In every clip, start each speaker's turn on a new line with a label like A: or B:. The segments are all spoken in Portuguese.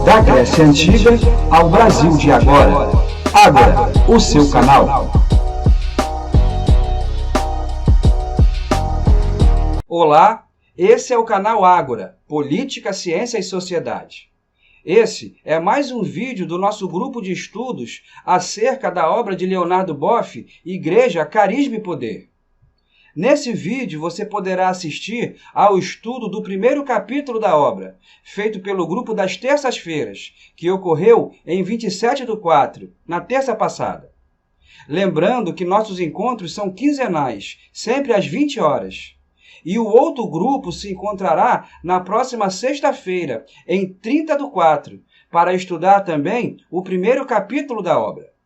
A: Da Grécia Antiga ao Brasil de agora. Ágora, o seu canal.
B: Olá, esse é o canal Ágora, Política, Ciência e Sociedade. Esse é mais um vídeo do nosso grupo de estudos acerca da obra de Leonardo Boff, Igreja, Carisma e Poder. Nesse vídeo, você poderá assistir ao estudo do primeiro capítulo da obra, feito pelo grupo das terças-feiras, que ocorreu em 27/4, na terça passada. Lembrando que nossos encontros são quinzenais, sempre às 20 horas. E o outro grupo se encontrará na próxima sexta-feira, em 30/4, para estudar também o primeiro capítulo da obra.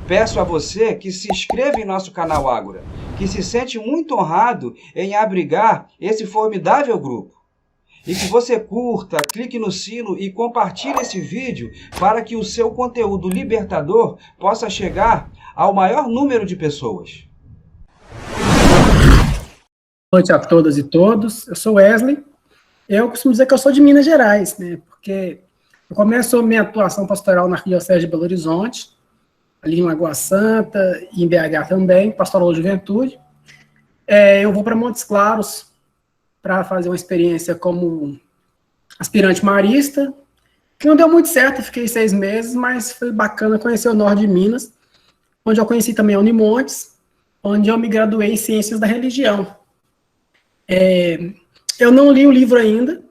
B: Peço a você que se inscreva em nosso canal Ágora, que se sente muito honrado em abrigar esse formidável grupo. E que você curta, clique no sino e compartilhe esse vídeo para que o seu conteúdo libertador possa chegar ao maior número de pessoas.
C: Boa noite a todas e todos. Eu sou Wesley. Eu costumo dizer que eu sou de Minas Gerais, né? Porque eu começo minha atuação pastoral na Arquidiocese de Belo Horizonte, ali em Lagoa Santa, e em BH também, pastoral de juventude. Eu vou para Montes Claros para fazer uma experiência como aspirante marista, que não deu muito certo, fiquei 6 meses, mas foi bacana conhecer o norte de Minas, onde eu conheci também a Unimontes, onde eu me graduei em Ciências da Religião. Eu não li o livro ainda,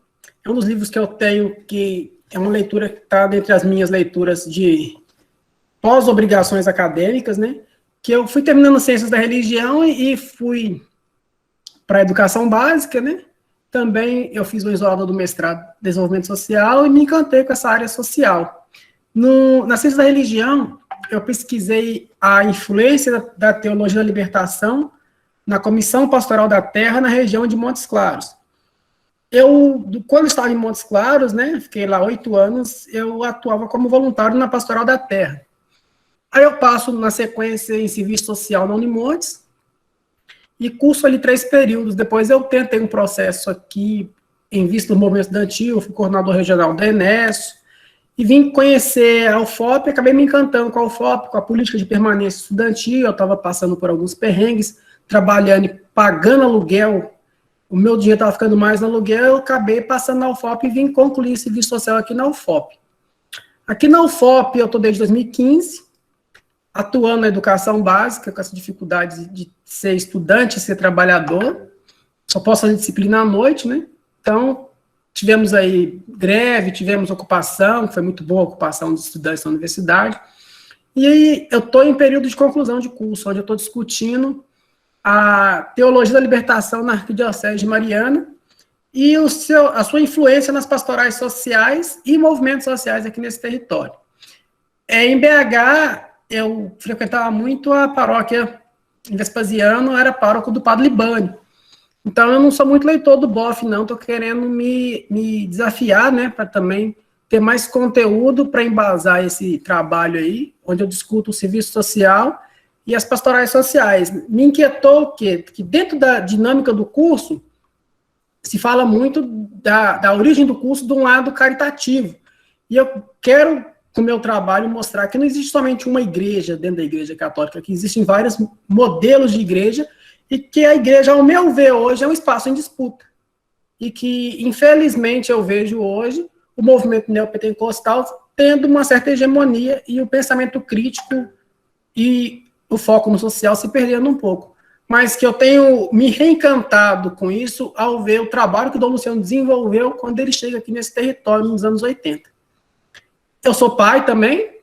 C: é um dos livros que eu tenho que é uma leitura que está dentre as minhas leituras de pós-obrigações acadêmicas, né, que eu fui terminando Ciências da Religião e fui para a Educação Básica, né, também eu fiz o isolado do mestrado em Desenvolvimento Social e me encantei com essa área social. Na Ciências da Religião, eu pesquisei a influência da Teologia da Libertação na Comissão Pastoral da Terra na região de Montes Claros. Quando eu estava em Montes Claros, né, fiquei lá 8 anos, eu atuava como voluntário na Pastoral da Terra. Aí eu passo, na sequência, em Serviço Social na Unimontes, e curso ali 3 períodos. Depois eu tentei um processo aqui, em vista do movimento estudantil, fui coordenador regional da Enécio, e vim conhecer a UFOP, acabei me encantando com a UFOP, com a política de permanência estudantil, eu estava passando por alguns perrengues, trabalhando e pagando aluguel, o meu dinheiro estava ficando mais no aluguel, eu acabei passando na UFOP e vim concluir Serviço Social aqui na UFOP. Aqui na UFOP eu estou desde 2015, atuando na educação básica, com essa dificuldade de ser estudante, ser trabalhador, só posso fazer disciplina à noite, né? Então, tivemos aí greve, tivemos ocupação, que foi muito boa a ocupação dos estudantes da universidade, e aí eu estou em período de conclusão de curso, onde eu estou discutindo a Teologia da Libertação na Arquidiocese de Mariana e a sua influência nas pastorais sociais e movimentos sociais aqui nesse território. Em BH, eu frequentava muito a paróquia em Vespasiano, era pároco do Padre Libânio. Então, eu não sou muito leitor do Boff, não, estou querendo me desafiar, né, para também ter mais conteúdo para embasar esse trabalho aí, onde eu discuto o serviço social e as pastorais sociais. Me inquietou que dentro da dinâmica do curso, se fala muito da origem do curso de um lado caritativo. E eu quero, com o meu trabalho, mostrar que não existe somente uma igreja dentro da Igreja Católica, que existem vários modelos de igreja, e que a igreja, ao meu ver, hoje é um espaço em disputa. E que, infelizmente, eu vejo hoje o movimento neopentecostal tendo uma certa hegemonia e o pensamento crítico e o foco no social se perdendo um pouco. Mas que eu tenho me reencantado com isso ao ver o trabalho que o Dom Luciano desenvolveu quando ele chega aqui nesse território nos anos 80. Eu sou pai também,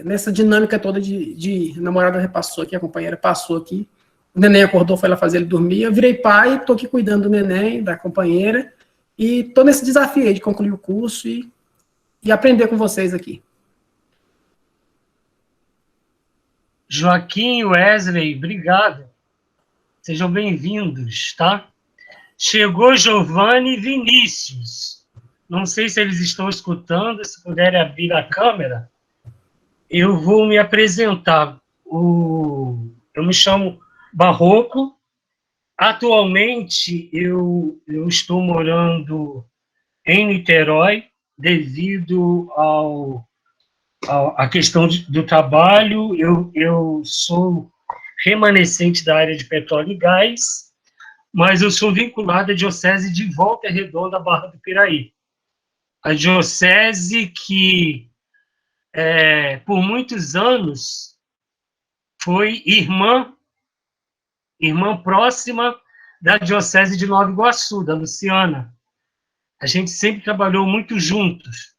C: nessa dinâmica toda de namorada repassou aqui, a companheira passou aqui, o neném acordou, foi lá fazer ele dormir, eu virei pai, estou aqui cuidando do neném, da companheira, e estou nesse desafio aí de concluir o curso e aprender com vocês aqui.
D: Joaquim, Wesley, obrigado. Sejam bem-vindos, tá? Chegou Giovanni e Vinícius. Não sei se eles estão escutando, se puderem abrir a câmera, eu vou me apresentar. Eu me chamo Barroco. Atualmente, eu estou morando em Niterói, devido à questão do trabalho. Eu sou remanescente da área de petróleo e gás, mas eu sou vinculado à Diocese de Volta Redonda, Barra do Piraí. A diocese que, por muitos anos, foi irmã próxima da Diocese de Nova Iguaçu, da Luciana. A gente sempre trabalhou muito juntos.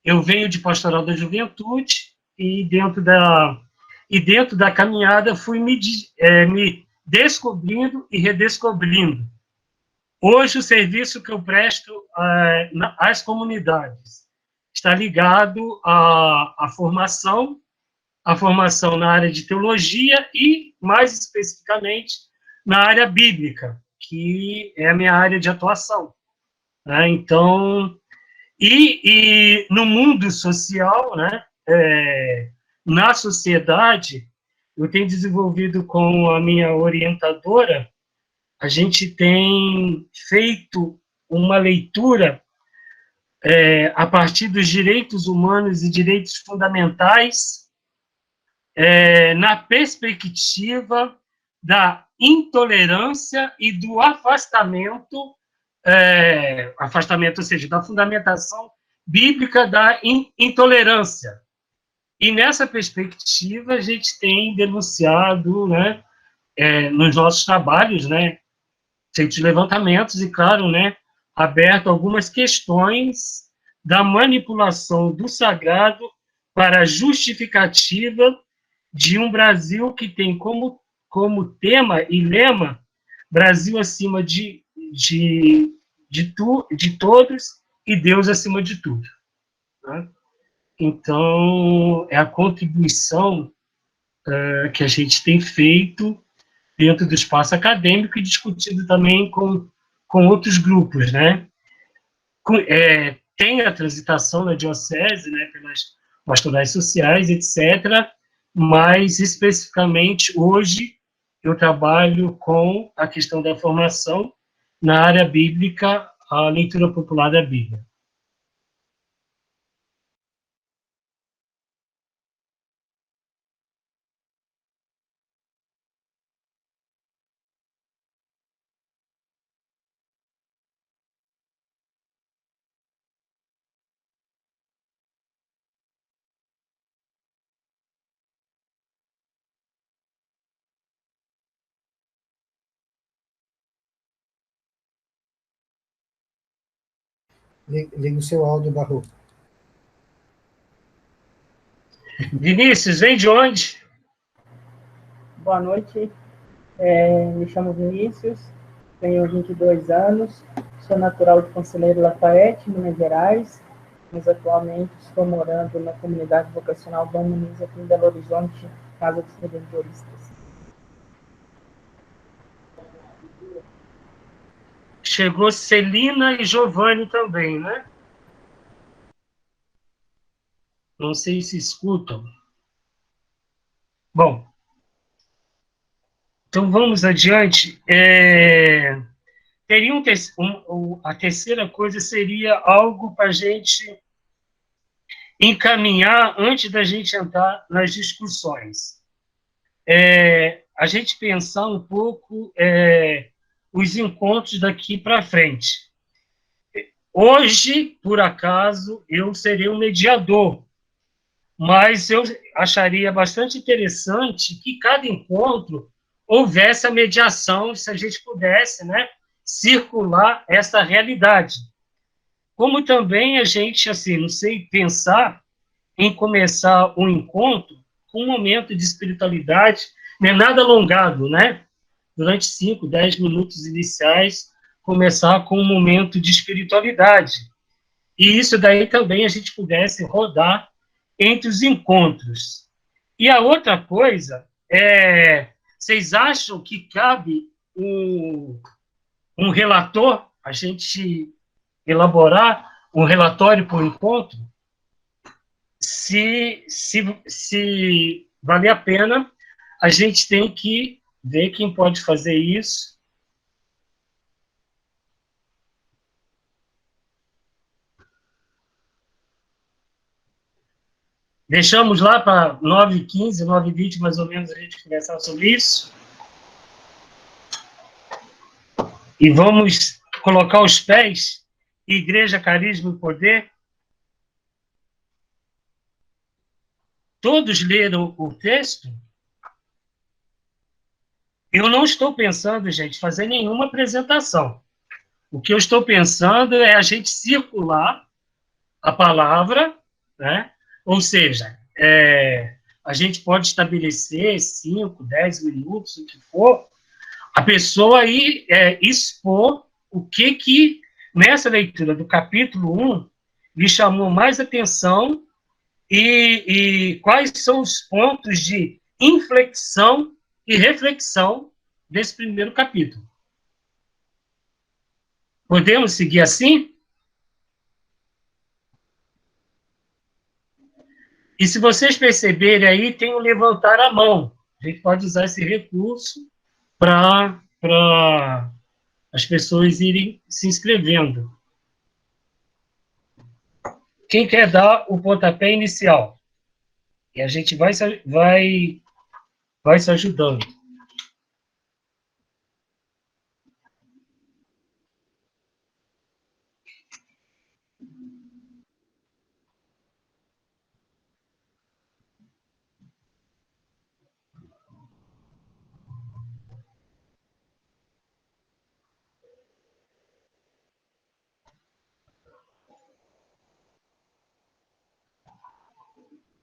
D: Eu venho de Pastoral da Juventude e dentro da caminhada fui me descobrindo e redescobrindo. Hoje, o serviço que eu presto às comunidades está ligado à formação na área de teologia e, mais especificamente, na área bíblica, que é a minha área de atuação. Né? Então, e no mundo social, né, na sociedade, eu tenho desenvolvido com a minha orientadora, a gente tem feito uma leitura a partir dos direitos humanos e direitos fundamentais, na perspectiva da intolerância e do afastamento, ou seja, da fundamentação bíblica da intolerância. E nessa perspectiva a gente tem denunciado, né, nos nossos trabalhos, né, feito levantamentos e, claro, né, aberto algumas questões da manipulação do sagrado para a justificativa de um Brasil que tem como tema e lema Brasil acima de todos e Deus acima de tudo. Né? Então, é a contribuição que a gente tem feito dentro do espaço acadêmico e discutido também com outros grupos, né? Tem a transitação na diocese, né, pelas pastorais sociais, etc., mas, especificamente, hoje, eu trabalho com a questão da formação na área bíblica, a leitura popular da Bíblia.
E: Liga o seu áudio, Barro.
D: Vinícius, vem de onde?
F: Boa noite, me chamo Vinícius, tenho 22 anos, sou natural de Conselheiro Lafayette, Minas Gerais, mas atualmente estou morando na comunidade vocacional Dom Muniz, aqui em Belo Horizonte, Casa dos Redentoristas.
D: Chegou Celina e Giovanni também, né? Não sei se escutam. Bom, então vamos adiante. A terceira coisa seria algo para a gente encaminhar antes da gente entrar nas discussões. A gente pensar um pouco os encontros daqui para frente. Hoje, por acaso, eu serei um mediador, mas eu acharia bastante interessante que cada encontro houvesse a mediação, se a gente pudesse, né, circular essa realidade. Como também a gente, assim, não sei, pensar em começar um encontro com um momento de espiritualidade, não é nada alongado, né? Durante 5, 10 minutos iniciais, começar com um momento de espiritualidade. E isso daí também a gente pudesse rodar entre os encontros. E a outra coisa vocês acham que cabe um relator, a gente elaborar um relatório por encontro? Se valer a pena, a gente tem que ver quem pode fazer isso. Deixamos lá para 9h15, 9h20, mais ou menos, a gente conversar sobre isso. E vamos colocar os pés, Igreja, Carisma e Poder. Todos leram o texto? Eu não estou pensando, gente, fazer nenhuma apresentação. O que eu estou pensando é a gente circular a palavra, né? Ou seja, a gente pode estabelecer 5, 10 minutos, o que for, a pessoa aí expor o que nessa leitura do capítulo 1 lhe chamou mais atenção e quais são os pontos de inflexão e reflexão desse primeiro capítulo. Podemos seguir assim? E se vocês perceberem aí, tem o levantar a mão. A gente pode usar esse recurso para as pessoas irem se inscrevendo. Quem quer dar o pontapé inicial? E a gente vai se ajudando.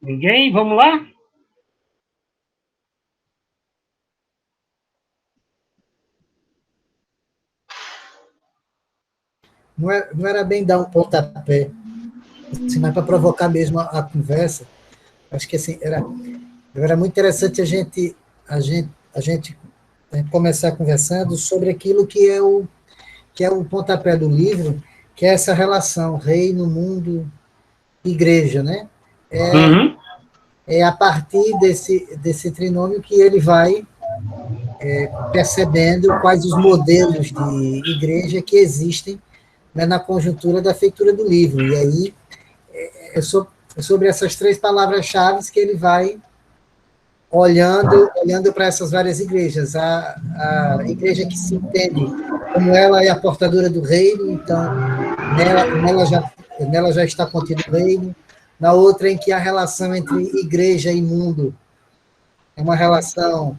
D: Ninguém? Vamos lá?
E: Não era bem dar um pontapé, assim, mas para provocar mesmo a conversa. Acho que assim, era muito interessante a gente começar conversando sobre aquilo que é o pontapé do livro, que é essa relação reino, mundo, igreja, né? É a partir desse trinômio que ele vai percebendo quais os modelos de igreja que existem, né, na conjuntura da feitura do livro. E aí é sobre essas 3 palavras-chave que ele vai olhando para essas várias igrejas. A igreja que se entende como ela é a portadora do reino, então nela já está contido o reino. Na outra, em que a relação entre igreja e mundo é uma relação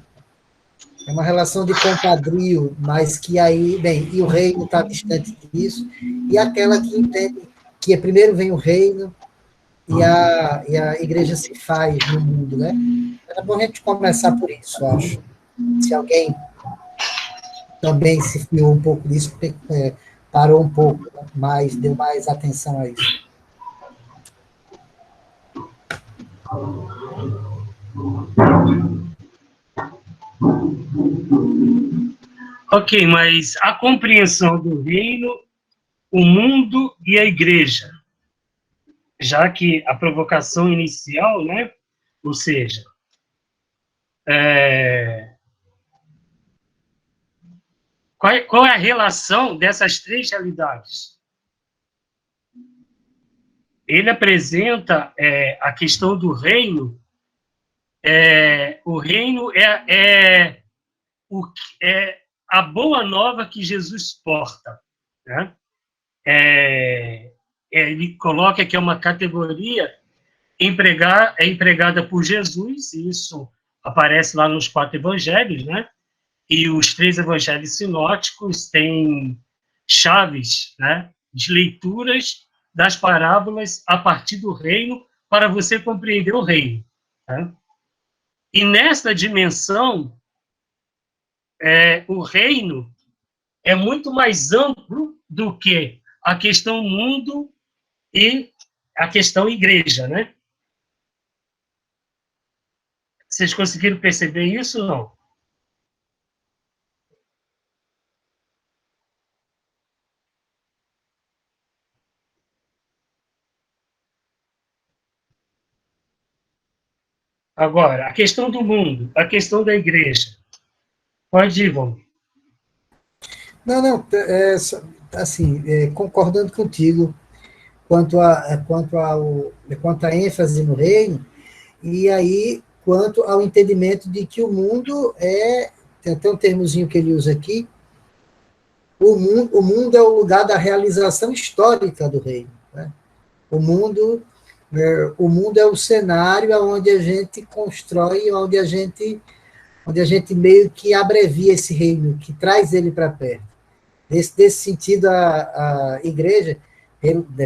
E: de compadrio, mas que aí, bem, e o reino está distante disso, e aquela que entende que primeiro vem o reino e a igreja se faz no mundo, né? Era bom a gente começar por isso, eu acho. Se alguém também se fiou um pouco disso, parou um pouco mais, deu mais atenção a isso.
D: Ok, mas a compreensão do reino, o mundo e a igreja, já que a provocação inicial, né, ou seja, qual é a relação dessas 3 realidades? Ele apresenta a questão do reino. O reino é a boa nova que Jesus porta, né? Ele coloca que é uma categoria empregada por Jesus, e isso aparece lá nos 4 evangelhos, né? E os 3 evangelhos sinóticos têm chaves, né, de leituras das parábolas a partir do reino, para você compreender o reino, né? E nessa dimensão, o reino é muito mais amplo do que a questão mundo e a questão igreja, né? Vocês conseguiram perceber isso ou não? Agora, a questão do mundo, a questão da igreja. Pode ir, Ivan.
E: Não, assim, concordando contigo quanto à ênfase no reino, e aí, quanto ao entendimento de que o mundo tem até um termozinho que ele usa aqui, o mundo é o lugar da realização histórica do reino, né? O mundo é o cenário onde a gente constrói, onde a gente meio que abrevia esse reino, que traz ele para perto. Nesse sentido, a igreja,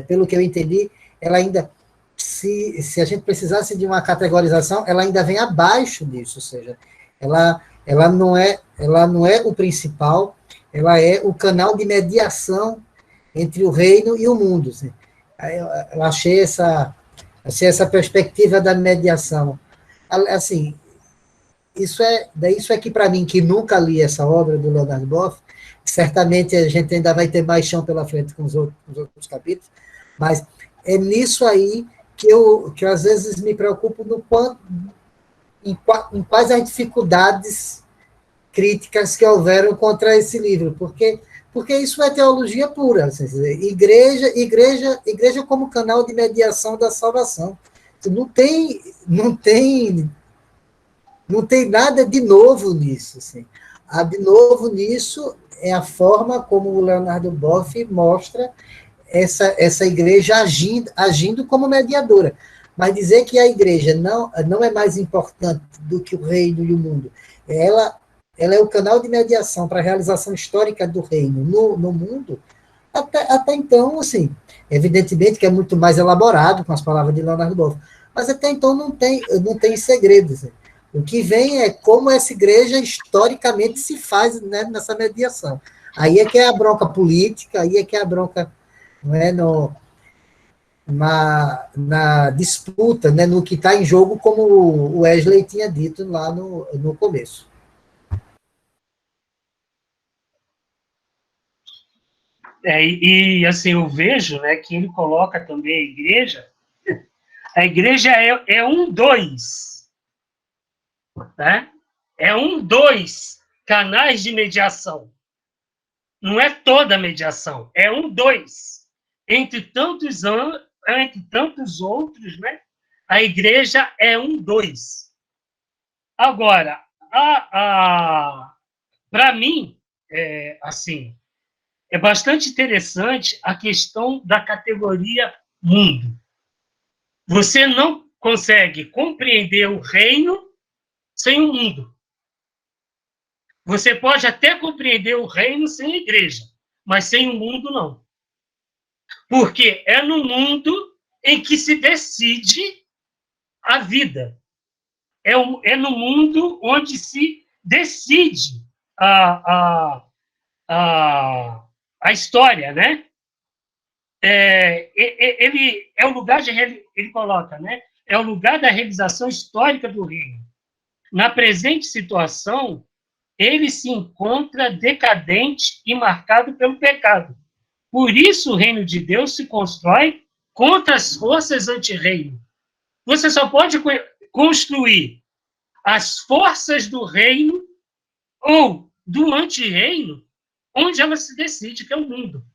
E: pelo que eu entendi, ela ainda, se a gente precisasse de uma categorização, ela ainda vem abaixo disso, ou seja, ela não é o principal, ela é o canal de mediação entre o reino e o mundo. Assim. Eu achei essa perspectiva da mediação. Assim, isso é que, para mim, que nunca li essa obra do Leonardo Boff, certamente a gente ainda vai ter mais chão pela frente com os outros capítulos, mas é nisso aí que eu às vezes me preocupo em quais as dificuldades críticas que houveram contra esse livro, porque isso é teologia pura, assim, igreja como canal de mediação da salvação. Não tem nada de novo nisso. Assim. A de novo nisso é a forma como o Leonardo Boff mostra essa igreja agindo como mediadora. Mas dizer que a igreja não é mais importante do que o reino e o mundo, ela é o canal de mediação para a realização histórica do reino no mundo, até então, assim, evidentemente que é muito mais elaborado com as palavras de Leonardo Boff, mas até então não tem segredos. Assim. O que vem é como essa igreja historicamente se faz, né, nessa mediação. Aí é que é a bronca política, aí é que é a bronca, não é, na disputa, né, no que está em jogo, como o Wesley tinha dito lá no começo.
D: E assim, eu vejo, né, que ele coloca também a igreja é um dois, né? É um dois canais de mediação. Não é toda a mediação, é um dois. Entre tantos outros, né? A igreja é um dois. Agora, para mim, assim, é bastante interessante a questão da categoria mundo. Você não consegue compreender o reino sem o mundo. Você pode até compreender o reino sem a igreja, mas sem o mundo, não. Porque é no mundo em que se decide a vida. É no mundo onde se decide a história, né? Ele é o lugar ele coloca, né? É o lugar da realização histórica do reino. Na presente situação, ele se encontra decadente e marcado pelo pecado. Por isso, o reino de Deus se constrói contra as forças anti-reino. Você só pode construir as forças do reino ou do anti-reino onde ela se decide, que é o mundo.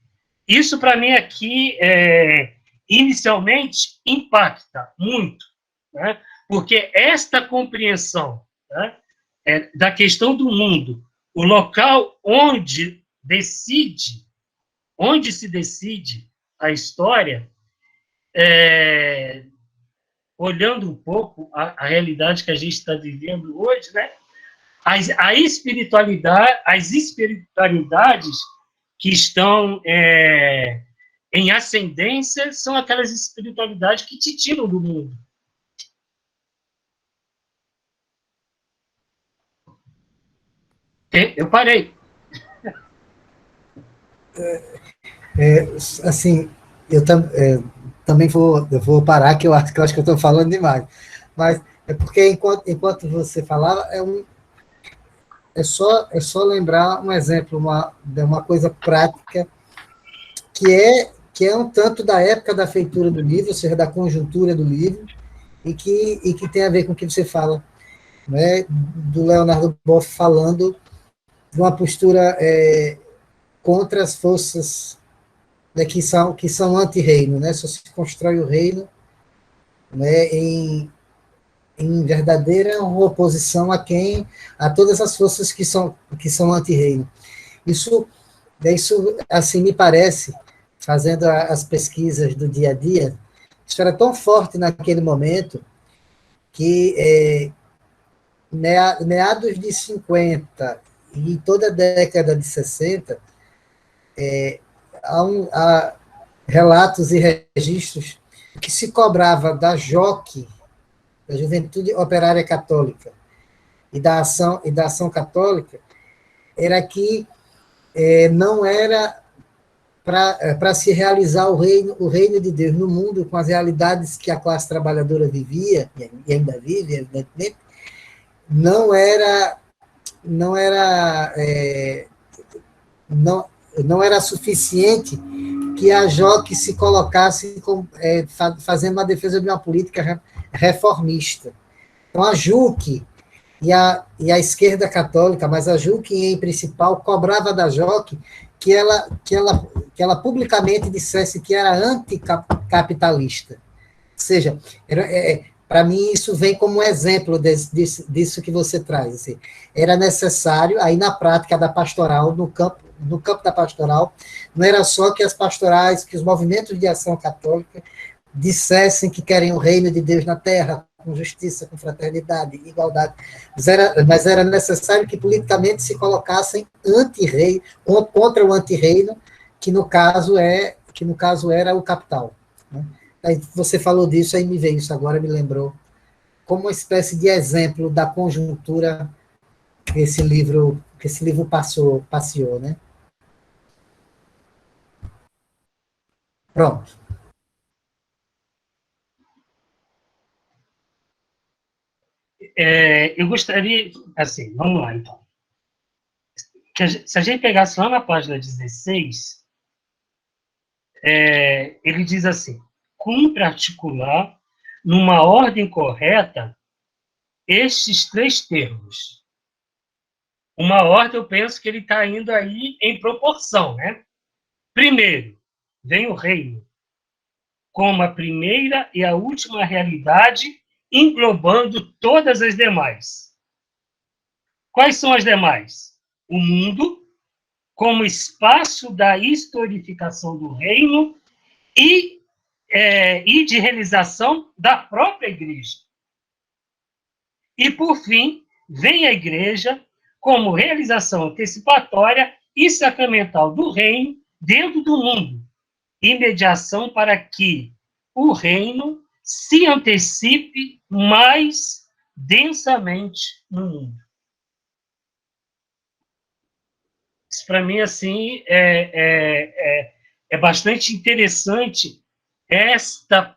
D: Isso, para mim, aqui, inicialmente, impacta muito, né? Porque esta compreensão, né, da questão do mundo, o local onde se decide a história, olhando um pouco a realidade que a gente está vivendo hoje, né? As espiritualidades que estão em ascendência são aquelas espiritualidades que te tiram do mundo. Eu parei.
E: Assim, eu também vou parar, que eu acho que eu estou falando demais. Mas é porque enquanto você falava, é só lembrar um exemplo, uma coisa prática, que é um tanto da época da feitura do livro, ou seja, da conjuntura do livro, e que tem a ver com o que você fala, né, do Leonardo Boff falando de uma postura contra as forças, né, que são anti-reino, né, só se constrói o reino, né, em verdadeira oposição a todas as forças que são anti-reino. Isso, assim, me parece, fazendo as pesquisas do dia a dia, isso era tão forte naquele momento que meados de 50 e toda a década de 60, há relatos e registros que se cobrava da JOC, da Juventude Operária Católica, e da Ação Católica, era que não era para se realizar o reino de Deus no mundo, com as realidades que a classe trabalhadora vivia, e ainda vive, evidentemente, não era não era suficiente que a JOC se colocasse fazendo uma defesa de uma política reformista. Então, a JUC e a esquerda católica, mas a JUC em principal, cobrava da JOC que ela publicamente dissesse que era anticapitalista. Ou seja, para mim isso vem como um exemplo disso que você traz. Assim. Era necessário, aí na prática da pastoral, no campo da pastoral, não era só que as pastorais, que os movimentos de ação católica dissessem que querem o reino de Deus na terra, com justiça, com fraternidade, igualdade, mas era necessário que politicamente se colocassem anti-rei, contra o anti-reino, que no caso era o capital. Né? Aí você falou disso, aí me veio isso agora, me lembrou, como uma espécie de exemplo da conjuntura que esse livro passeou, né? Pronto.
D: Eu gostaria, assim, vamos lá, então. Se a gente pegasse lá na página 16, ele diz assim, cumpre articular, numa ordem correta, estes três termos. Uma ordem, eu penso que ele está indo aí em proporção, né? Primeiro, vem o reino, como a primeira e a última realidade, englobando todas as demais. Quais são as demais? O mundo, como espaço da historificação do reino e de realização da própria igreja. E, por fim, vem a igreja como realização antecipatória e sacramental do reino dentro do mundo, e mediação para que o reino se antecipe mais densamente no mundo. Isso, para mim, assim, é bastante interessante esta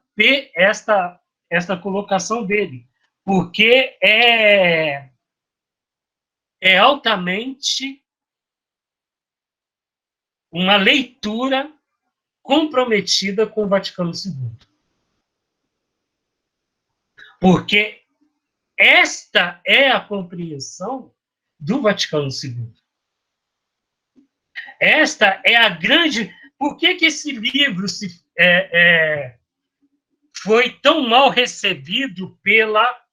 D: colocação dele, porque é altamente uma leitura comprometida com o Vaticano II. Porque esta é a compreensão do Vaticano II. Esta é a grande... Por que esse livro foi tão mal recebido pela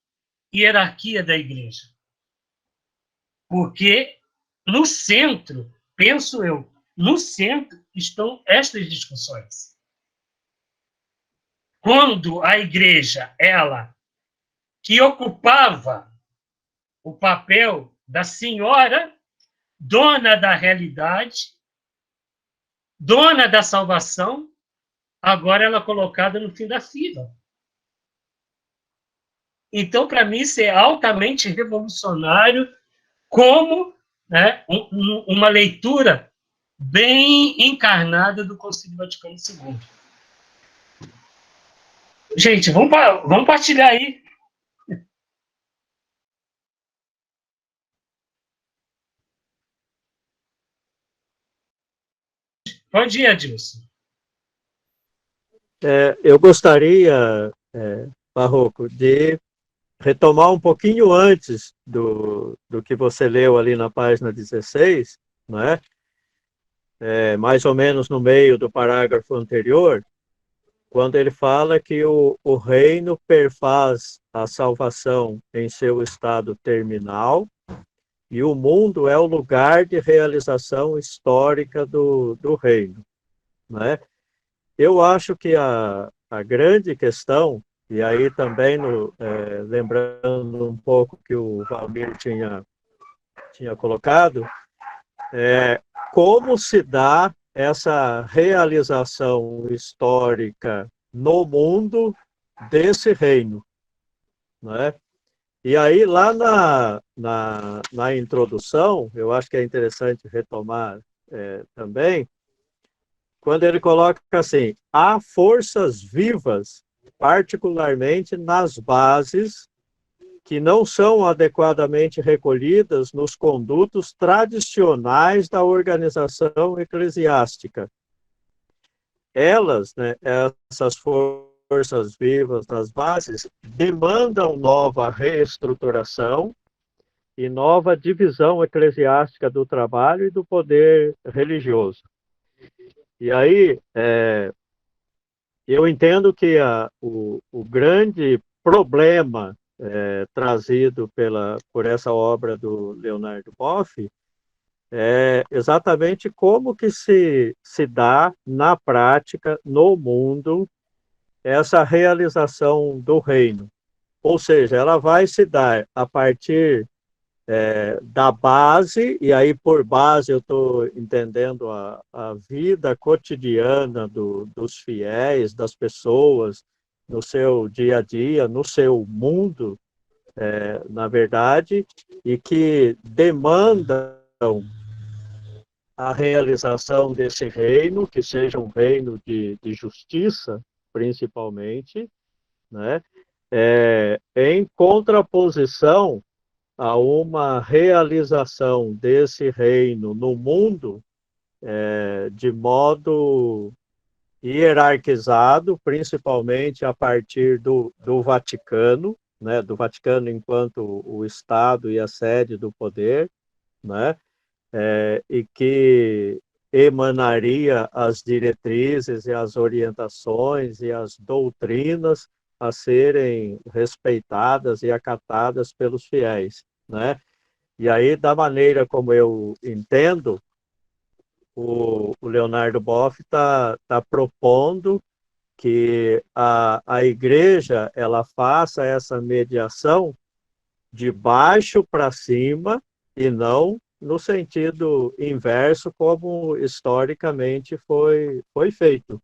D: hierarquia da Igreja? Porque no centro, penso eu, no centro estão estas discussões. Quando a Igreja, ela, que ocupava o papel da senhora, dona da realidade, dona da salvação, agora ela é colocada no fim da fila. Então, para mim, isso é altamente revolucionário, como, né, uma leitura bem encarnada do Concílio Vaticano II. Gente, vamos partilhar aí. Pode ir, Adilson.
G: Eu gostaria, Barroco, de retomar um pouquinho antes do que você leu ali na página 16, né? Mais ou menos no meio do parágrafo anterior, quando ele fala que o reino perfaz a salvação em seu estado terminal e o mundo é o lugar de realização histórica do reino, né? Eu acho que a grande questão, e aí também lembrando um pouco que o Valmir tinha colocado, é como se dá essa realização histórica no mundo desse reino, né? E aí, lá na introdução, eu acho que é interessante retomar também, quando ele coloca assim, há forças vivas, particularmente nas bases, que não são adequadamente recolhidas nos condutos tradicionais da organização eclesiástica. Elas, né, essas forças vivas das bases, demandam nova reestruturação e nova divisão eclesiástica do trabalho e do poder religioso. E aí, eu entendo que o grande problema trazido por essa obra do Leonardo Boff é exatamente como que se dá na prática, no mundo, essa realização do reino. Ou seja, ela vai se dar a partir da base, e aí por base eu estou entendendo a vida cotidiana dos fiéis, das pessoas, no seu dia a dia, no seu mundo, na verdade, e que demandam a realização desse reino, que seja um reino de justiça, principalmente, né? Em contraposição a uma realização desse reino no mundo de modo hierarquizado, principalmente a partir do Vaticano, né? Do Vaticano enquanto o Estado e a sede do poder, né? E que emanaria as diretrizes e as orientações e as doutrinas a serem respeitadas e acatadas pelos fiéis, né? E aí, da maneira como eu entendo, o Leonardo Boff está propondo que a igreja ela faça essa mediação de baixo para cima e não no sentido inverso, como historicamente foi feito.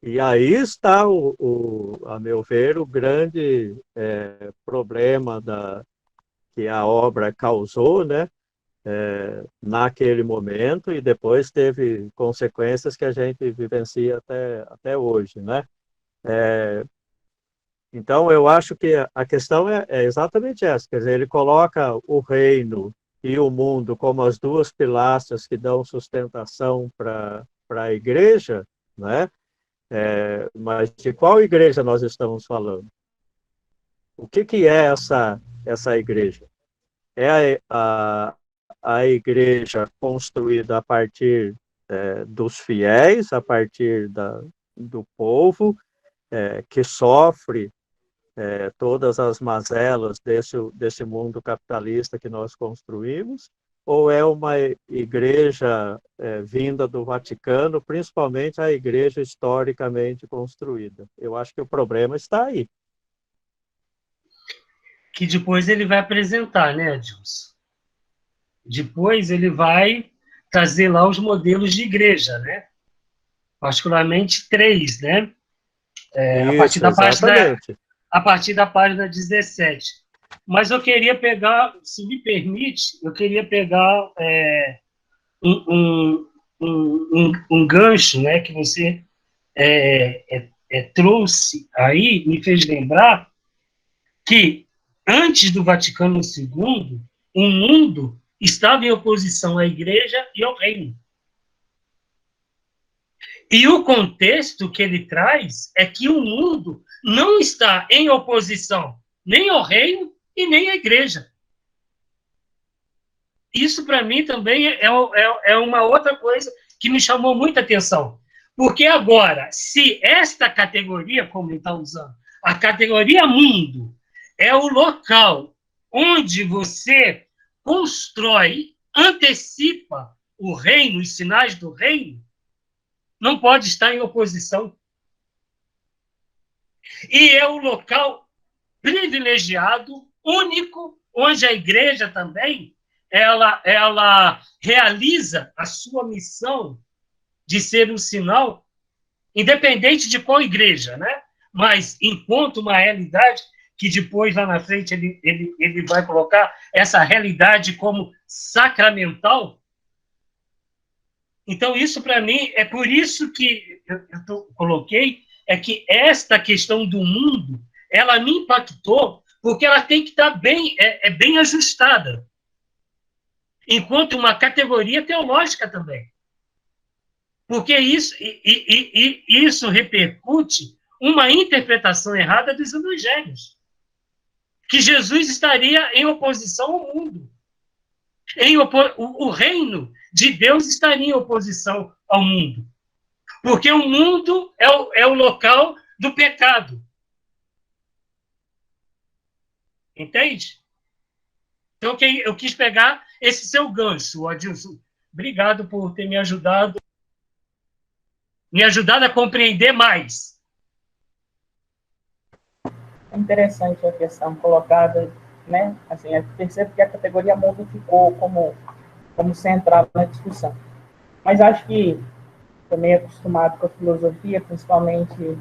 G: E aí está, a meu ver, o grande problema que a obra causou, né, naquele momento, e depois teve consequências que a gente vivencia até hoje, né? Então, eu acho que a questão é exatamente essa, quer dizer, ele coloca o reino e o mundo como as duas pilastras que dão sustentação para a igreja, né? Mas de qual igreja nós estamos falando? O que é essa igreja? É a igreja construída a partir dos fiéis, a partir do povo, que sofre todas as mazelas desse mundo capitalista que nós construímos, ou é uma igreja vinda do Vaticano, principalmente a igreja historicamente construída? Eu acho que o problema está aí.
D: Que depois ele vai apresentar, né, Adilson? Depois ele vai trazer lá os modelos de igreja, né? Particularmente 3, né?
G: Isso,
D: a partir da página 17. Mas eu queria pegar, se me permite, um gancho, né, que você trouxe aí, me fez lembrar que antes do Vaticano II, o mundo estava em oposição à igreja e ao reino. E o contexto que ele traz é que o mundo não está em oposição nem ao reino e nem à igreja. Isso, para mim, também é uma outra coisa que me chamou muita atenção. Porque agora, se esta categoria, como ele está usando, a categoria mundo, é o local onde você constrói, antecipa o reino, os sinais do reino, não pode estar em oposição. E é o local privilegiado, único, onde a igreja também ela realiza a sua missão de ser um sinal, independente de qual igreja, né? Mas enquanto uma realidade que depois, lá na frente, ele vai colocar essa realidade como sacramental. Então, isso, para mim, é por isso que eu coloquei, é que esta questão do mundo, ela me impactou, porque ela tem que estar bem, bem ajustada, enquanto uma categoria teológica também. Porque isso repercute uma interpretação errada dos evangelhos, que Jesus estaria em oposição ao mundo. O reino de Deus estaria em oposição ao mundo. Porque o mundo é o local do pecado. Entende? Então, eu quis pegar esse seu gancho, Adilson. Obrigado por ter me ajudado a compreender mais.
F: É interessante a questão colocada, né? Assim, eu percebo que a categoria mundo ficou como central na discussão. Mas acho que, também acostumado com a filosofia, principalmente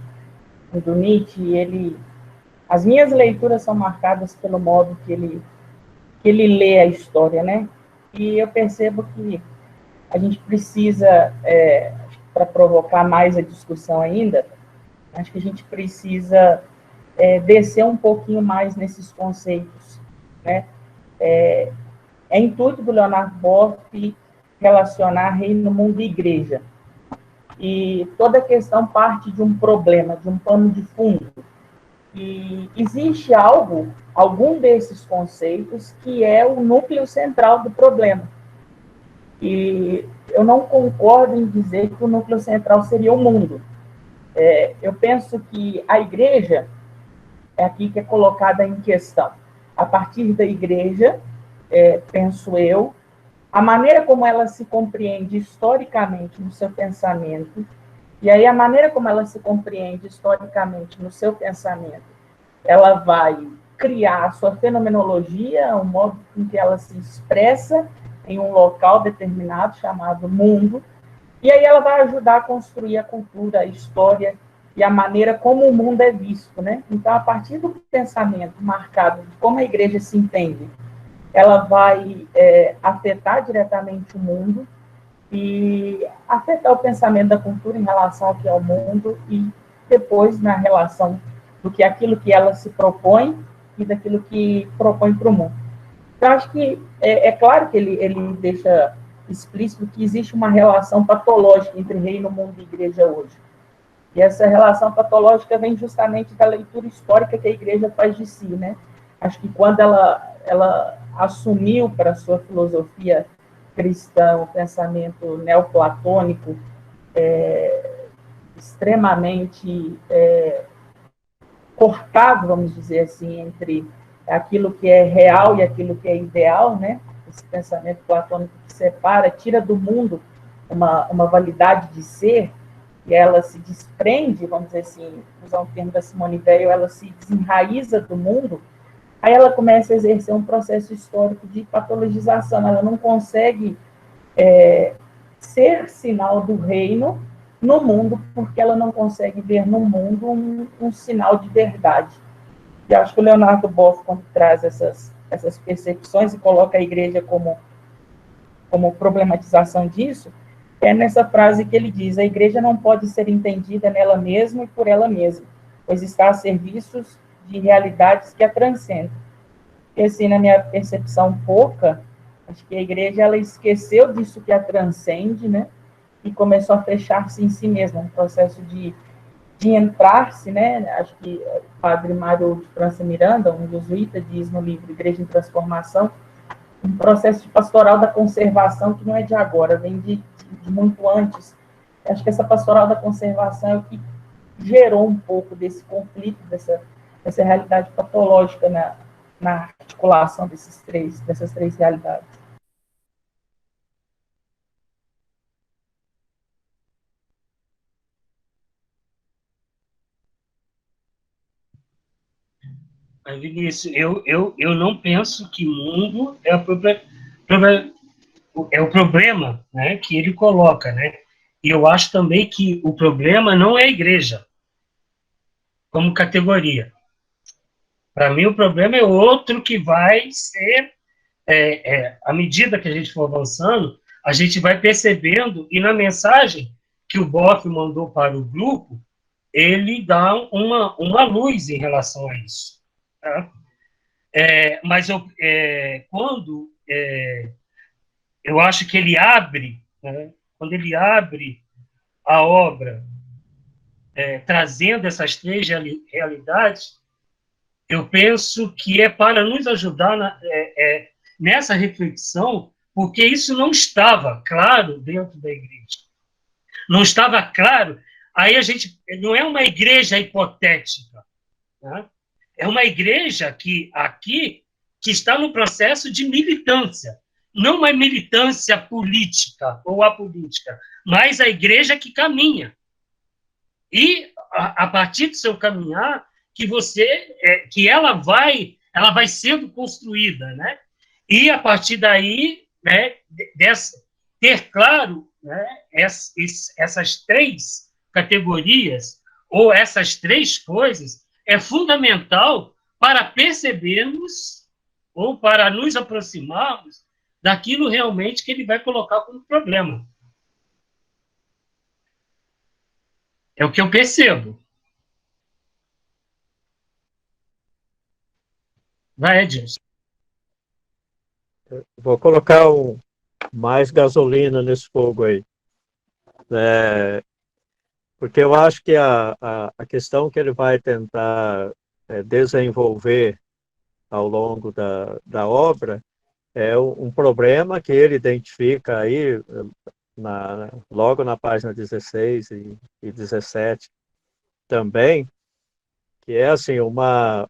F: do Nietzsche, as minhas leituras são marcadas pelo modo que ele lê a história, né? E eu percebo que a gente precisa, para provocar mais a discussão ainda, acho que a gente precisa descer um pouquinho mais nesses conceitos, né? É intuito do Leonard Boff relacionar reino, mundo e igreja. E toda a questão parte de um problema, de um pano de fundo. E existe algum desses conceitos que é o núcleo central do problema. E eu não concordo em dizer que o núcleo central seria o mundo. Eu penso que a igreja é aqui que é colocada em questão. A partir da igreja, penso eu, a maneira como ela se compreende historicamente no seu pensamento, e aí a maneira como ela se compreende historicamente no seu pensamento, ela vai criar a sua fenomenologia, o modo em que ela se expressa em um local determinado, chamado mundo, e aí ela vai ajudar a construir a cultura, a história e a maneira como o mundo é visto, né? Então, a partir do pensamento marcado de como a igreja se entende, ela vai afetar diretamente o mundo e afetar o pensamento da cultura em relação aqui ao mundo e depois na relação do que aquilo que ela se propõe e daquilo que propõe para o mundo. Então, acho que é claro que ele deixa explícito que existe uma relação patológica entre reino, mundo e igreja hoje. E essa relação patológica vem justamente da leitura histórica que a igreja faz de si, né? Acho que quando ela assumiu para a sua filosofia cristã o pensamento neoplatônico, extremamente cortado, vamos dizer assim, entre aquilo que é real e aquilo que é ideal, né? Esse pensamento platônico que separa, tira do mundo uma validade de ser, e ela se desprende, vamos dizer assim, usar um termo da Simone Weil, ela se desenraiza do mundo, aí ela começa a exercer um processo histórico de patologização, ela não consegue ser sinal do reino no mundo, porque ela não consegue ver no mundo um sinal de verdade. E acho que o Leonardo Boff, quando traz essas percepções e coloca a igreja como problematização disso, é nessa frase que ele diz: a igreja não pode ser entendida nela mesma e por ela mesma, pois está a serviço de realidades que a transcendem. E assim, na minha percepção pouca, acho que a igreja ela esqueceu disso que a transcende, né? E começou a fechar-se em si mesma, um processo de entrar-se, né? Acho que o padre Mário de França Miranda, um jesuíta, diz no livro Igreja em Transformação, um processo de pastoral da conservação que não é de agora, vem de muito antes, Acho que essa pastoral da conservação é o que gerou um pouco desse conflito, dessa realidade patológica na articulação dessas três realidades.
D: Mas, Vinícius, eu não penso que mundo é o problema, né, que ele coloca, né? E eu acho também que o problema não é a igreja como categoria. Para mim, o problema é outro que vai ser, à medida que a gente for avançando, a gente vai percebendo, e na mensagem que o Boff mandou para o grupo, ele dá uma luz em relação a isso. Tá? Mas quando eu acho que ele abre, né, quando ele abre a obra, trazendo essas três realidades, eu penso que é para nos ajudar nessa reflexão, porque isso não estava claro dentro da igreja. Não estava claro. Aí a gente não é uma igreja hipotética, né? É uma igreja que está no processo de militância, não uma militância política ou apolítica, mas a igreja que caminha. E a partir do seu caminhar, que ela vai sendo construída, né? E a partir daí, né, ter claro, né, essas três categorias ou essas três coisas é fundamental para percebermos ou para nos aproximarmos daquilo realmente que ele vai colocar como problema. É o que eu percebo. Vai, Edilson.
G: Vou colocar mais gasolina nesse fogo aí. Porque eu acho que a questão que ele vai tentar desenvolver ao longo da obra é um problema que ele identifica aí logo na página 16 e 17 também, que é assim, uma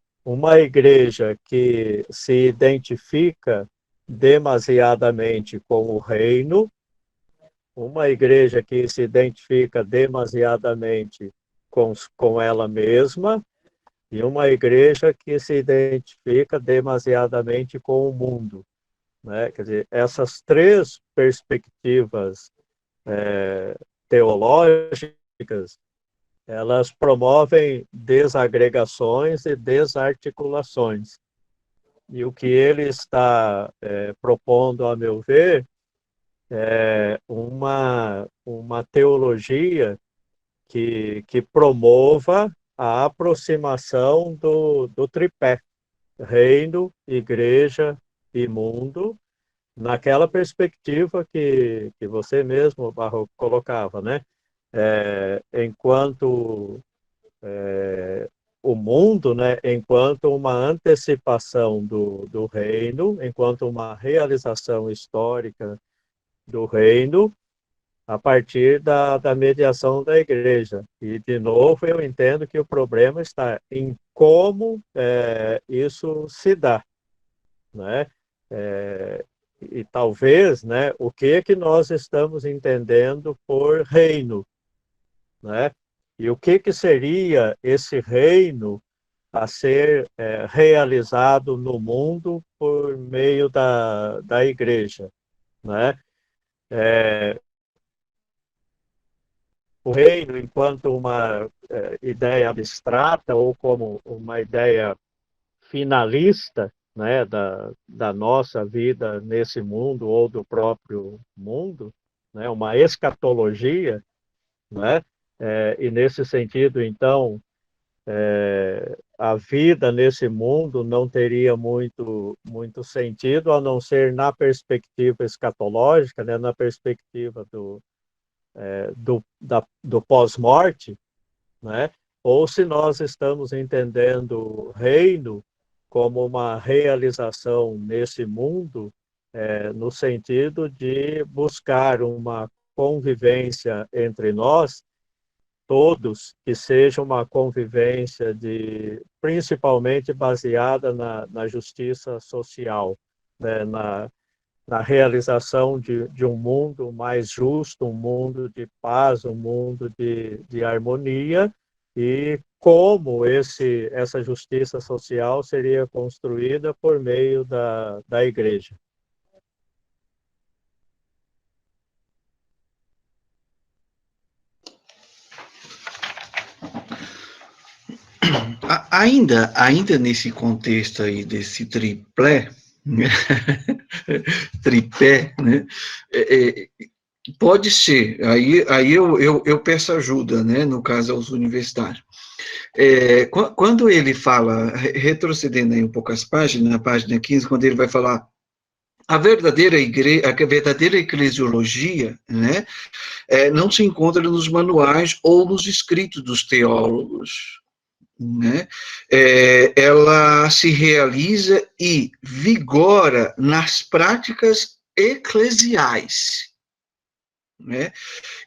G: igreja que se identifica demasiadamente com o reino, uma igreja que se identifica demasiadamente com ela mesma, e uma igreja que se identifica demasiadamente com o mundo, né? Quer dizer, essas três perspectivas teológicas, elas promovem desagregações e desarticulações. E o que ele está propondo, a meu ver, é uma teologia que promova a aproximação do tripé, reino, igreja e mundo, naquela perspectiva que você mesmo, Barroco, colocava, né? Enquanto o mundo, né, enquanto uma antecipação do reino, enquanto uma realização histórica do reino, a partir da mediação da igreja. E, de novo, eu entendo que o problema está em como isso se dá, né? E talvez, né, o que nós estamos entendendo por reino, né? E o que seria esse reino a ser realizado no mundo por meio da igreja, né? O reino enquanto uma ideia abstrata ou como uma ideia finalista, né, da nossa vida nesse mundo ou do próprio mundo, né, uma escatologia, né, e nesse sentido, então, a vida nesse mundo não teria muito sentido, a não ser na perspectiva escatológica, né, na perspectiva do pós-morte, né? Ou se nós estamos entendendo o reino como uma realização nesse mundo, no sentido de buscar uma convivência entre nós, todos, que seja uma convivência principalmente baseada na justiça social, né, na realização de um mundo mais justo, um mundo de paz, um mundo de harmonia, e como essa justiça social seria construída por meio da igreja.
H: Ainda nesse contexto aí desse tripé, né? Tripé, né? Pode ser, aí eu peço ajuda, né? No caso aos universitários. Quando ele fala, retrocedendo aí um pouco as páginas, na página 15, quando ele vai falar a verdadeira eclesiologia, né, não se encontra nos manuais ou nos escritos dos teólogos, né? Ela se realiza e vigora nas práticas eclesiais, né?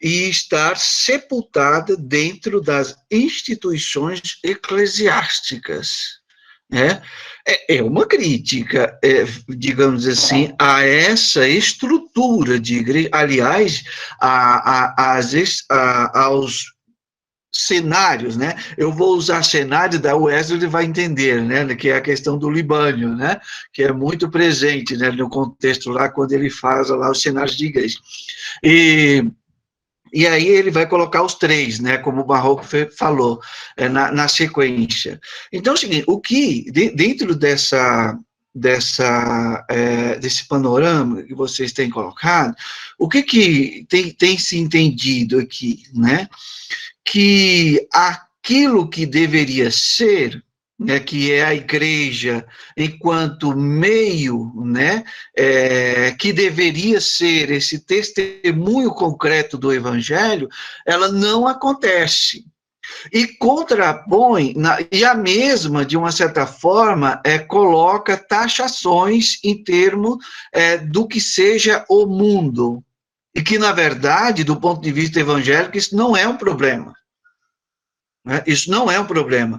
H: E estar sepultada dentro das instituições eclesiásticas, né? É uma crítica, digamos assim, a essa estrutura de igreja, aliás, aos cenários, né? Eu vou usar cenário da Wesley, ele vai entender, né? Que é a questão do Libânio, né? Que é muito presente, né? No contexto lá, quando ele faz lá os cenários de igreja. E aí ele vai colocar os três, né? Como o Barroco falou, na sequência. Então, é o seguinte, o que, dentro desse panorama que vocês têm colocado, o que tem se entendido aqui, né? Que aquilo que deveria ser, né, que é a igreja enquanto meio, né, que deveria ser esse testemunho concreto do evangelho, ela não acontece. E contrapõe, e a mesma, de uma certa forma, coloca taxações em termos do que seja o mundo. E que, na verdade, do ponto de vista evangélico, isso não é um problema. Né? Isso não é um problema.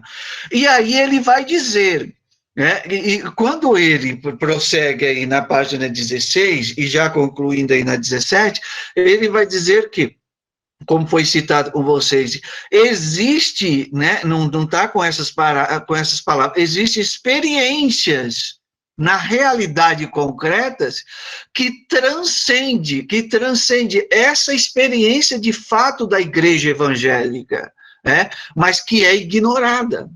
H: E aí ele vai dizer, né, e quando ele prossegue aí na página 16, e já concluindo aí na 17, ele vai dizer que, como foi citado com vocês, existe, né, não está com essas palavras, existem experiências na realidade concretas que transcende essa experiência de fato da igreja evangélica, né, mas que é ignorada,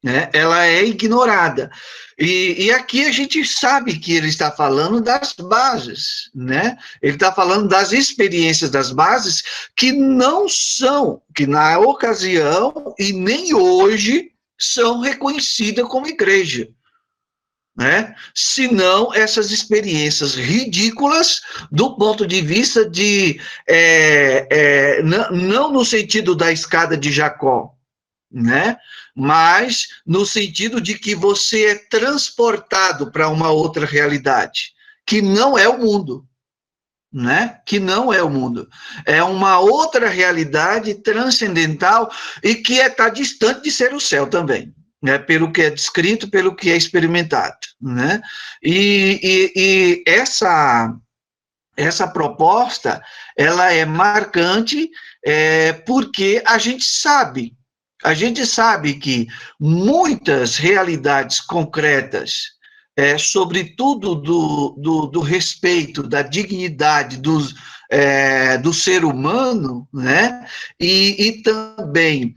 H: né, ela é ignorada. E aqui a gente sabe que ele está falando das bases, né, ele está falando das experiências das bases que não são, que na ocasião e nem hoje são reconhecidas como igreja, né? Senão essas experiências ridículas do ponto de vista de, não no sentido da escada de Jacó, né? Mas no sentido de que você é transportado para uma outra realidade, que não é o mundo, né? Que não é o mundo, é uma outra realidade transcendental e que está distante de ser o céu também. Né, pelo que é descrito, pelo que é experimentado, né? E essa proposta, ela é marcante, porque a gente sabe que muitas realidades concretas, sobretudo do respeito, da dignidade do ser humano, né? E também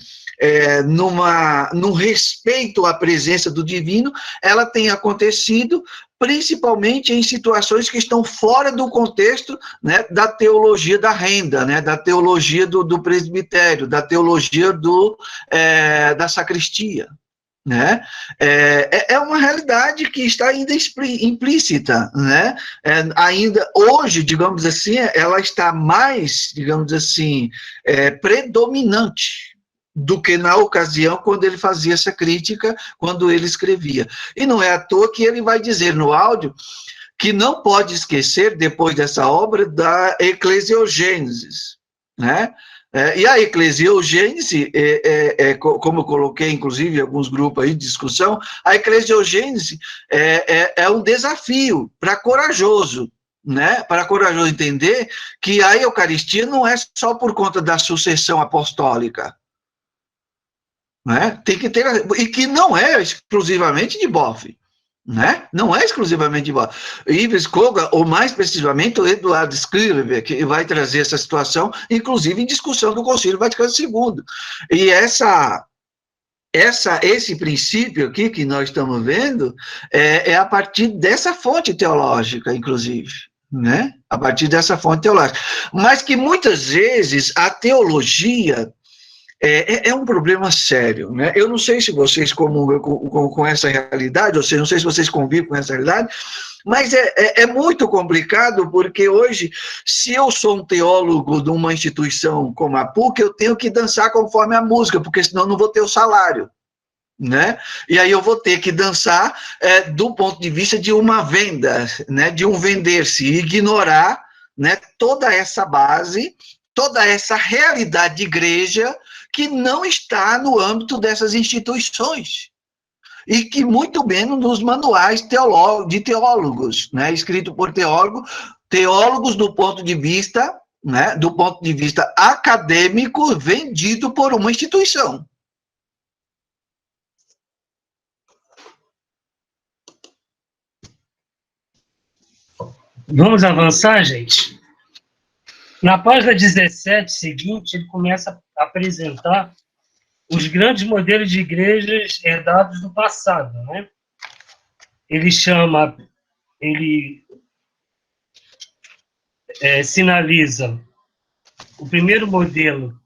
H: no respeito à presença do divino, ela tem acontecido principalmente em situações que estão fora do contexto, né, da teologia da renda, né, da teologia do presbitério, da teologia da sacristia. Né? É uma realidade que está ainda implícita, né? Ainda hoje, digamos assim, ela está mais, digamos assim, predominante do que na ocasião quando ele fazia essa crítica, quando ele escrevia. E não é à toa que ele vai dizer no áudio que não pode esquecer, depois dessa obra, da Eclesiogênese, né? E a Eclesiogênese, como eu coloquei, inclusive, em alguns grupos aí de discussão, a Eclesiogênese é um desafio para corajoso, né? Para corajoso entender que a Eucaristia não é só por conta da sucessão apostólica, né? Tem que ter, e que não é exclusivamente de Boff, né? Não é exclusivamente de Boff. Yves Koga, ou mais precisamente o Eduardo Skriver, que vai trazer essa situação, inclusive em discussão do Concílio Vaticano II. E esse princípio aqui que nós estamos vendo é a partir dessa fonte teológica, inclusive, né? A partir dessa fonte teológica. Mas que muitas vezes a teologia é um problema sério, né? Eu não sei se vocês comungam com essa realidade, ou seja, não sei se vocês convivem com essa realidade, mas é muito complicado, porque hoje, se eu sou um teólogo de uma instituição como a PUC, eu tenho que dançar conforme a música, porque senão eu não vou ter o salário, né? E aí eu vou ter que dançar do ponto de vista de uma venda, né? De um vender-se, ignorar, né, toda essa base, toda essa realidade de igreja que não está no âmbito dessas instituições, e que muito menos nos manuais de teólogos, né, escrito por teólogos do ponto de vista, né, do ponto de vista acadêmico, vendido por uma instituição.
D: Vamos avançar, gente? Na página 17 seguinte, ele começa a apresentar os grandes modelos de igrejas herdados do passado, né? Ele sinaliza o primeiro modelo,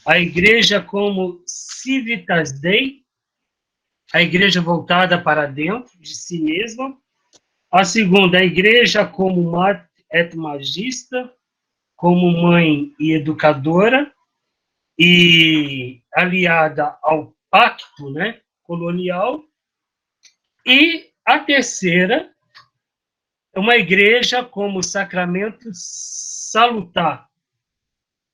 D: a igreja como civitas Dei, a igreja voltada para dentro de si mesma. A segunda, a igreja como Mater et Magista, como mãe e educadora, e aliada ao pacto, né, colonial. E a terceira, uma igreja como sacramento salutar,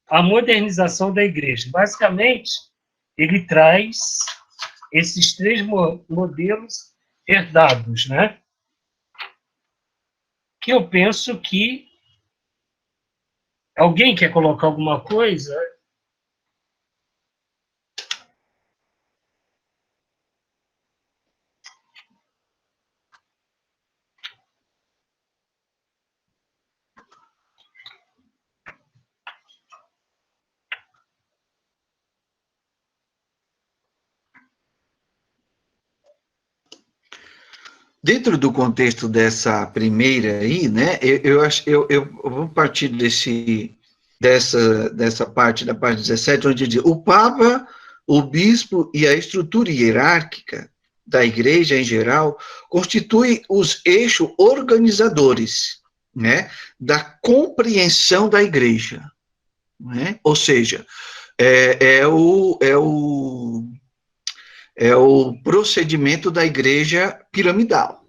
D: a modernização da igreja. Basicamente, ele traz esses três modelos herdados, né? Que eu penso que alguém quer colocar alguma coisa?
H: Dentro do contexto dessa primeira aí, né, eu vou partir dessa parte da página 17, onde diz: o Papa, o Bispo e a estrutura hierárquica da Igreja em geral constituem os eixos organizadores, né, da compreensão da Igreja, né? Ou seja, é o procedimento da igreja piramidal,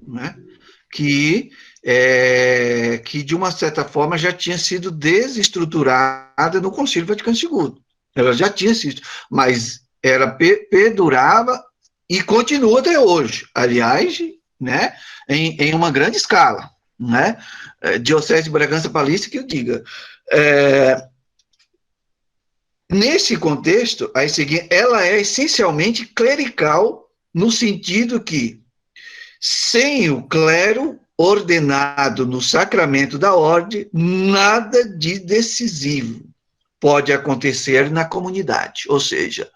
H: né? Que de uma certa forma já tinha sido desestruturada no Concílio Vaticano II. Ela já tinha sido, mas perdurava e continua até hoje. Aliás, né, em uma grande escala, né? Diocese de Bragança Paulista, que eu diga. Nesse contexto, ela é essencialmente clerical, no sentido que, sem o clero ordenado no sacramento da ordem, nada de decisivo pode acontecer na comunidade. Ou seja,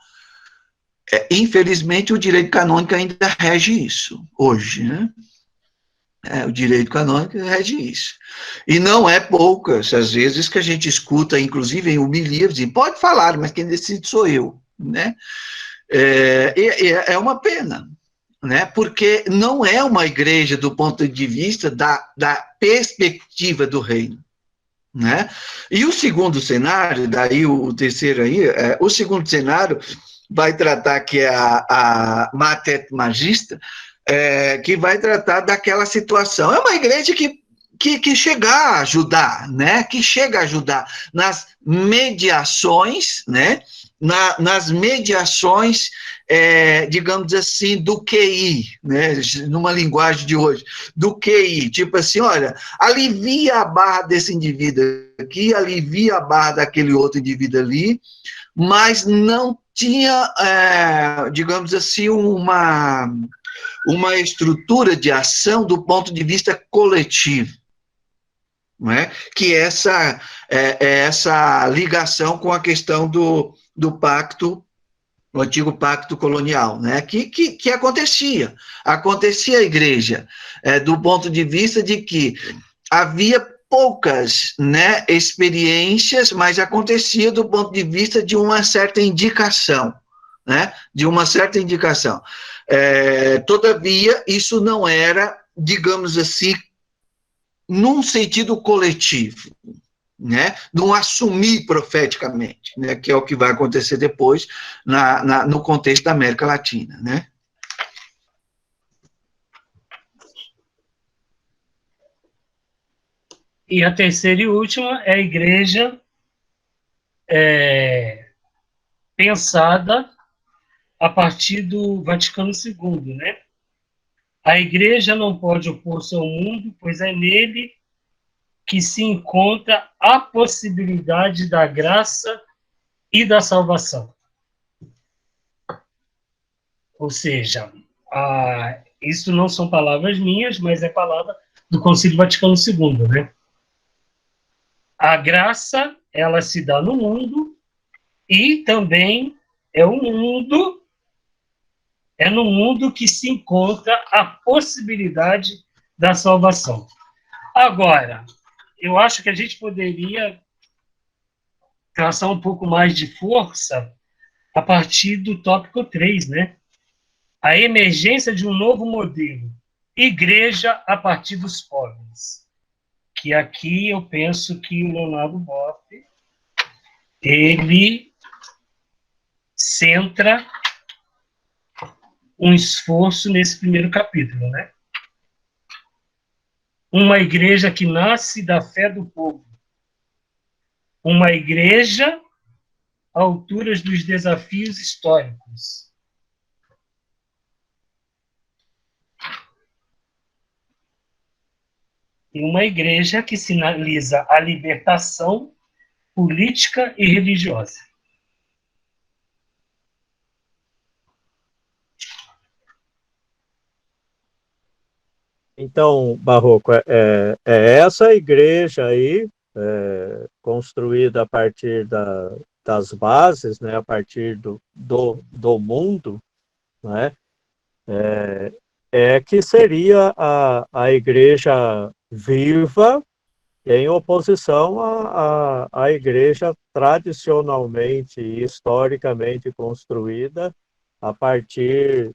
H: infelizmente, o direito canônico ainda rege isso, hoje, né? O direito canônico rege isso. E não é poucas as vezes que a gente escuta, inclusive em homilia, dizem: pode falar, mas quem decide sou eu, né? É uma pena, né? Porque não é uma igreja do ponto de vista da perspectiva do reino, né? E o segundo cenário, daí o terceiro aí, o segundo cenário vai tratar que é a Mater et Magista, que vai tratar daquela situação. É uma igreja que chega a ajudar, né? Que chega a ajudar nas mediações, né? Nas mediações, digamos assim, do QI, né? Numa linguagem de hoje, do QI, tipo assim, olha, alivia a barra desse indivíduo aqui, alivia a barra daquele outro indivíduo ali, mas não tinha, digamos assim, uma estrutura de ação do ponto de vista coletivo, não é? Que essa ligação com a questão do pacto, o antigo pacto colonial, né? Que acontecia a igreja, do ponto de vista de que havia poucas, né, experiências, mas acontecia do ponto de vista de uma certa indicação, né? De uma certa indicação. Todavia, isso não era, digamos assim, num sentido coletivo, né? Não assumir profeticamente, né? Que é o que vai acontecer depois no contexto da América Latina, né?
D: E a terceira e última é a igreja pensada a partir do Vaticano II, né? A igreja não pode opor-se ao mundo, pois é nele que se encontra a possibilidade da graça e da salvação. Ou seja, isso não são palavras minhas, mas é palavra do Concílio Vaticano II, né? A graça, ela se dá no mundo e também é no mundo que se encontra a possibilidade da salvação. Agora, eu acho que a gente poderia traçar um pouco mais de força a partir do tópico 3, né? A emergência de um novo modelo, igreja a partir dos pobres. Que aqui eu penso que o Leonardo Boff, ele centra um esforço nesse primeiro capítulo, né? Uma igreja que nasce da fé do povo. Uma igreja à altura dos desafios históricos. E uma igreja que sinaliza a libertação política e religiosa.
G: Então, Barroco, é essa igreja aí, construída a partir das bases, né, a partir do mundo, né, que seria a igreja viva em oposição à igreja tradicionalmente e historicamente construída a partir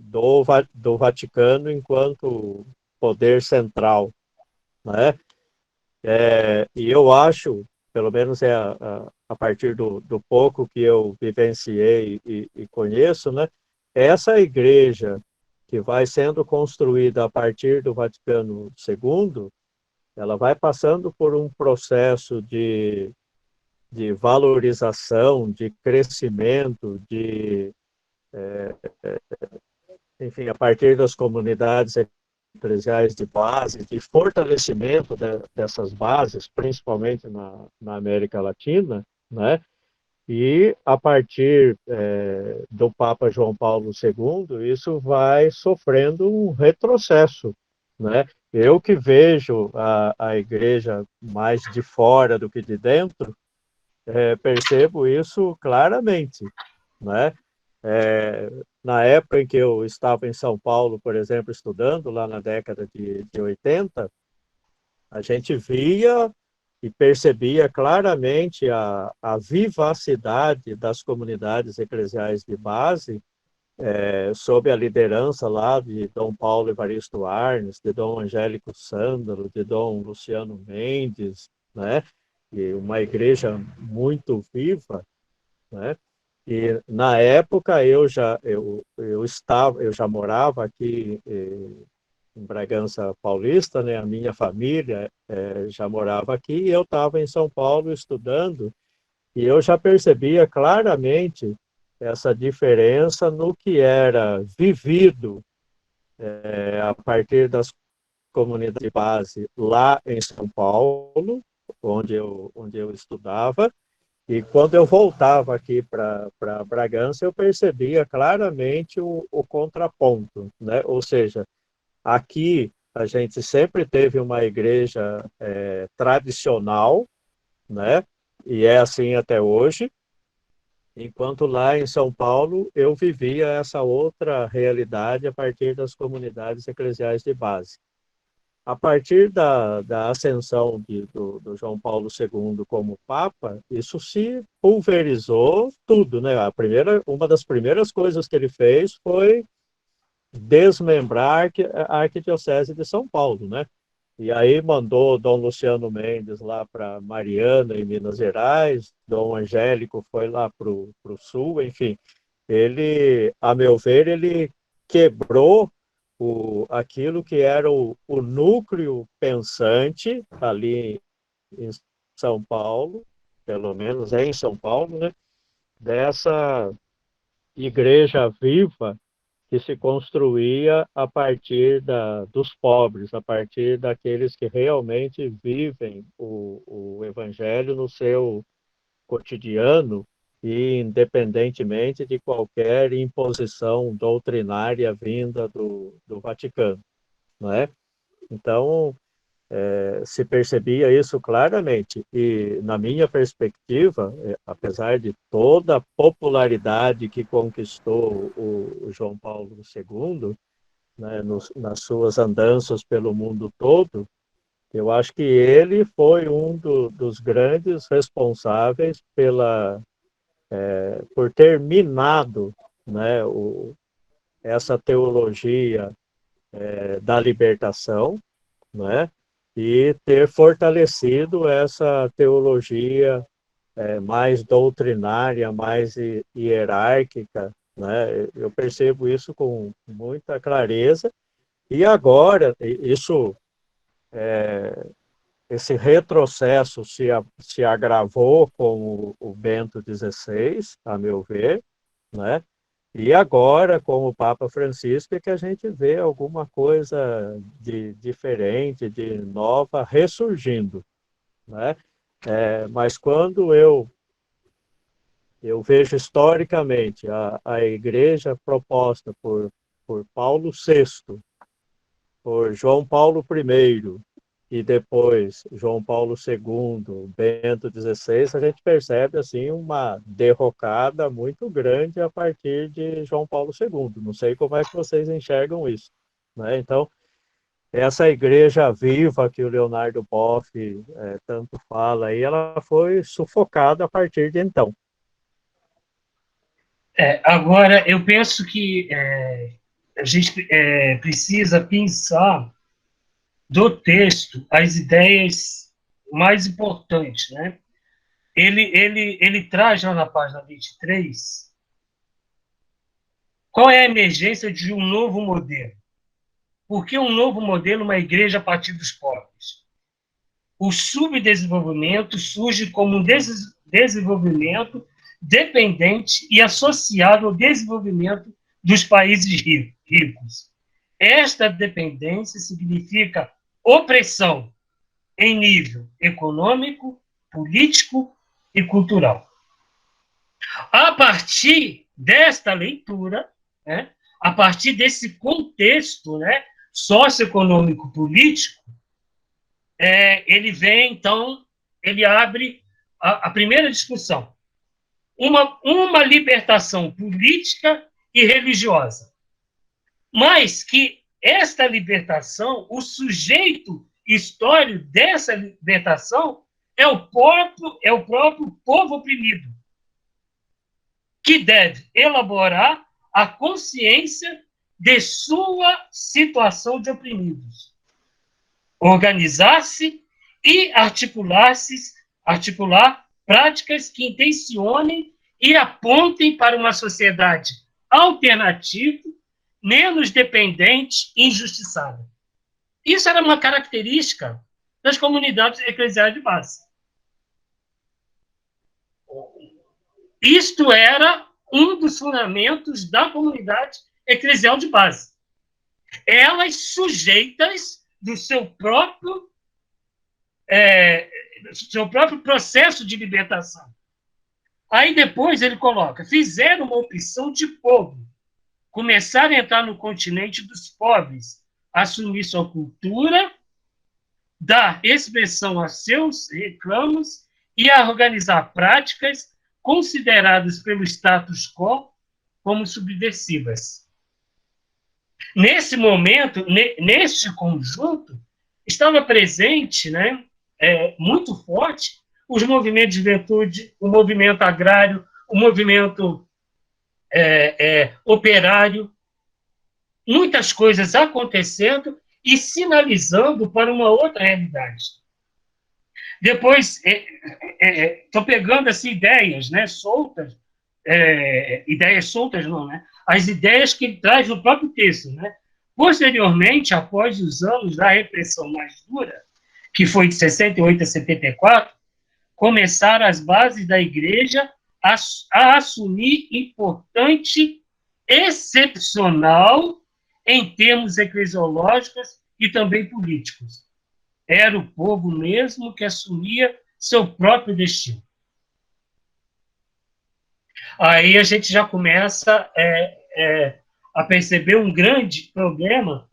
G: do Vaticano enquanto poder central, né? E eu acho, pelo menos a partir do pouco que eu vivenciei e conheço, né? Essa igreja que vai sendo construída a partir do Vaticano II, ela vai passando por um processo de valorização, de crescimento, enfim, a partir das comunidades eclesiais de base, de fortalecimento dessas bases, principalmente na América Latina, né? E a partir do Papa João Paulo II, isso vai sofrendo um retrocesso, né? Eu que vejo a igreja mais de fora do que de dentro, percebo isso claramente, né? Na época em que eu estava em São Paulo, por exemplo, estudando, lá na década de 80, a gente via e percebia claramente a vivacidade das comunidades eclesiais de base, sob a liderança lá de Dom Paulo Evaristo Arnes, de Dom Angélico Sândalo, de Dom Luciano Mendes, né? E uma igreja muito viva, né? E na época eu eu já morava aqui em Bragança Paulista, né? A minha família já morava aqui, e eu estava em São Paulo estudando, e eu já percebia claramente essa diferença no que era vivido a partir das comunidades de base lá em São Paulo, onde eu estudava, e quando eu voltava aqui para Bragança, eu percebia claramente o contraponto, né? Ou seja, aqui a gente sempre teve uma igreja tradicional, né? E é assim até hoje, enquanto lá em São Paulo eu vivia essa outra realidade a partir das comunidades eclesiais de base. A partir da ascensão do João Paulo II como Papa, isso se pulverizou tudo, né? Uma das primeiras coisas que ele fez foi desmembrar a Arquidiocese de São Paulo, né? E aí mandou Dom Luciano Mendes lá para Mariana, em Minas Gerais, Dom Angélico foi lá para o sul, enfim. Ele, a meu ver, ele quebrou aquilo que era o núcleo pensante ali em São Paulo, pelo menos em São Paulo, né? Dessa igreja viva que se construía a partir dos pobres, a partir daqueles que realmente vivem o Evangelho no seu cotidiano, e independentemente de qualquer imposição doutrinária vinda do Vaticano, não é? Então, se percebia isso claramente, e na minha perspectiva, apesar de toda a popularidade que conquistou o João Paulo II, né, nas suas andanças pelo mundo todo, eu acho que ele foi um dos grandes responsáveis por ter minado, né, essa teologia da libertação, né, e ter fortalecido essa teologia mais doutrinária, mais hierárquica, né? Eu percebo isso com muita clareza, e agora esse retrocesso se agravou com o Bento XVI, a meu ver, né? E agora, com o Papa Francisco, é que a gente vê alguma coisa de diferente, de nova, ressurgindo, né? Mas quando eu vejo historicamente a igreja proposta por Paulo VI, por João Paulo I, e depois João Paulo II, Bento XVI, a gente percebe assim uma derrocada muito grande a partir de João Paulo II. Não sei como é que vocês enxergam isso, né? Então, essa igreja viva que o Leonardo Boff tanto fala aí, ela foi sufocada a partir de então.
D: Agora, eu penso que a gente precisa pensar do texto as ideias mais importantes, né? Ele traz lá na página 23 qual é a emergência de um novo modelo. Por que um novo modelo, uma igreja a partir dos pobres? O subdesenvolvimento surge como um desenvolvimento dependente e associado ao desenvolvimento dos países ricos. Esta dependência significa opressão em nível econômico, político e cultural. A partir desta leitura, né, a partir desse contexto, né, socioeconômico político, ele vem, então, ele abre a primeira discussão. Uma libertação política e religiosa. Mas que esta libertação, o sujeito histórico dessa libertação é o próprio povo oprimido, que deve elaborar a consciência de sua situação de oprimidos, organizar-se e articular práticas que intencionem e apontem para uma sociedade alternativo, menos dependente e injustiçada. Isso era uma característica das comunidades eclesiais de base. Isto era um dos fundamentos da comunidade eclesial de base. Elas sujeitas do seu próprio processo de libertação. Aí depois ele coloca, fizeram uma opção de povo, começaram a entrar no continente dos pobres, assumir sua cultura, dar expressão a seus reclamos e a organizar práticas consideradas pelo status quo como subversivas. Nesse momento, neste conjunto, estava presente, né, muito forte, os movimentos de juventude, o movimento agrário, o movimento operário, muitas coisas acontecendo e sinalizando para uma outra realidade. Depois, estou pegando essas ideias, né, soltas, ideias soltas não, né? As ideias que ele traz no próprio texto, né? Posteriormente, após os anos da repressão mais dura, que foi de 68 a 74, começaram as bases da igreja a assumir importante, excepcional, em termos eclesiológicos e também políticos. Era o povo mesmo que assumia seu próprio destino. Aí a gente já começa a perceber um grande problema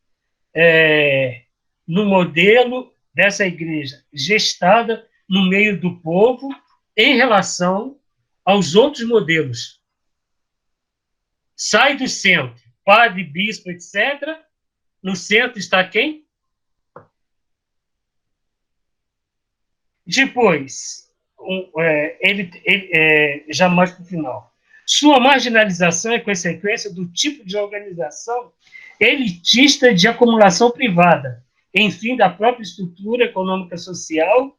D: no modelo dessa igreja gestada no meio do povo em relação aos outros modelos. Sai do centro, padre, bispo, etc. No centro está quem? Depois, já mais para o final. Sua marginalização é consequência do tipo de organização elitista de acumulação privada, enfim, da própria estrutura econômica social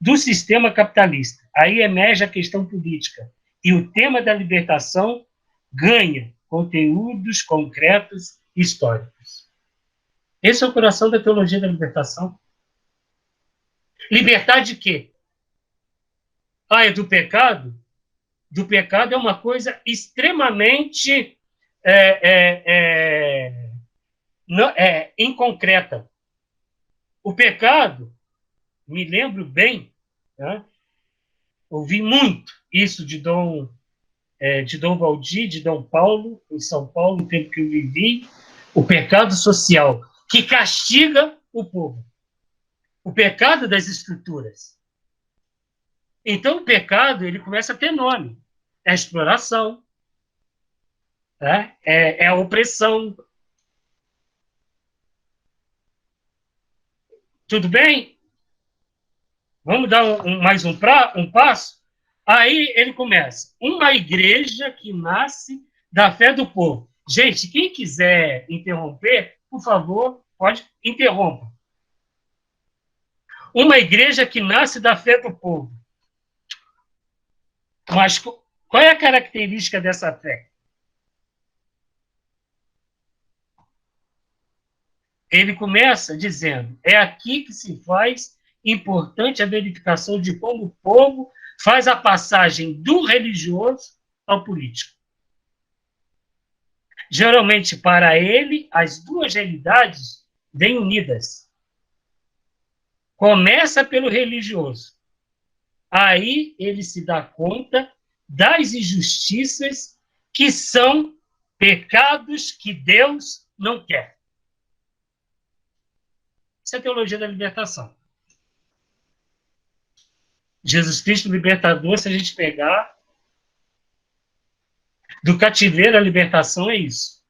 D: do sistema capitalista. Aí emerge a questão política. E o tema da libertação ganha conteúdos concretos e históricos. Esse é o coração da teologia da libertação. Libertar de quê? É do pecado? Do pecado é uma coisa extremamente inconcreta. O pecado, me lembro bem, né? Ouvi muito isso de Dom Valdir, de Dom Paulo, em São Paulo, no tempo que eu vivi, o pecado social, que castiga o povo. O pecado das estruturas. Então, o pecado, ele começa a ter nome. É a exploração, é a opressão. Tudo bem? Vamos dar mais um passo? Aí ele começa. Uma igreja que nasce da fé do povo. Gente, quem quiser interromper, por favor, pode interrompa. Uma igreja que nasce da fé do povo. Mas qual é a característica dessa fé? Ele começa dizendo, é aqui que se faz importante a verificação de como o povo faz a passagem do religioso ao político. Geralmente, para ele, as duas realidades vêm unidas. Começa pelo religioso. Aí ele se dá conta das injustiças que são pecados que Deus não quer. Isso é a teologia da libertação. Jesus Cristo libertador, se a gente pegar do cativeiro à libertação, é isso.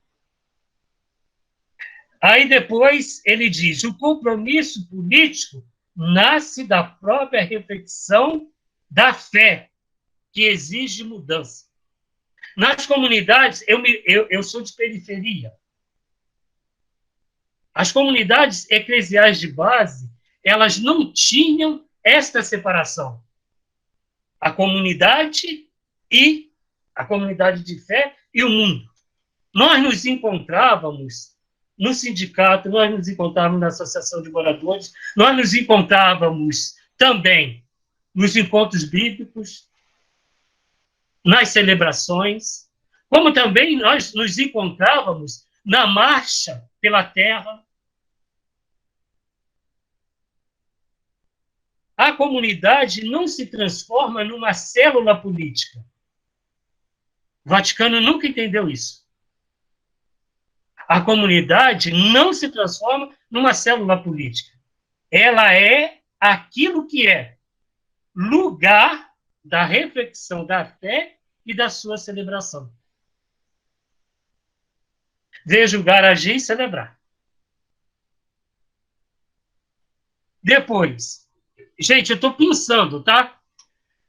D: Aí depois ele diz, o compromisso político nasce da própria reflexão da fé, que exige mudança. Nas comunidades, eu sou de periferia. As comunidades eclesiais de base, elas não tinham esta separação. A comunidade de fé e o mundo. Nós nos encontrávamos no sindicato, nós nos encontrávamos na associação de moradores, nós nos encontrávamos também nos encontros bíblicos, nas celebrações, como também nós nos encontrávamos na marcha pela terra. A comunidade não se transforma numa célula política. O Vaticano nunca entendeu isso. A comunidade não se transforma numa célula política. Ela é aquilo que é lugar da reflexão da fé e da sua celebração. Veja o Garagem celebrar. Depois, gente, eu estou pensando, tá?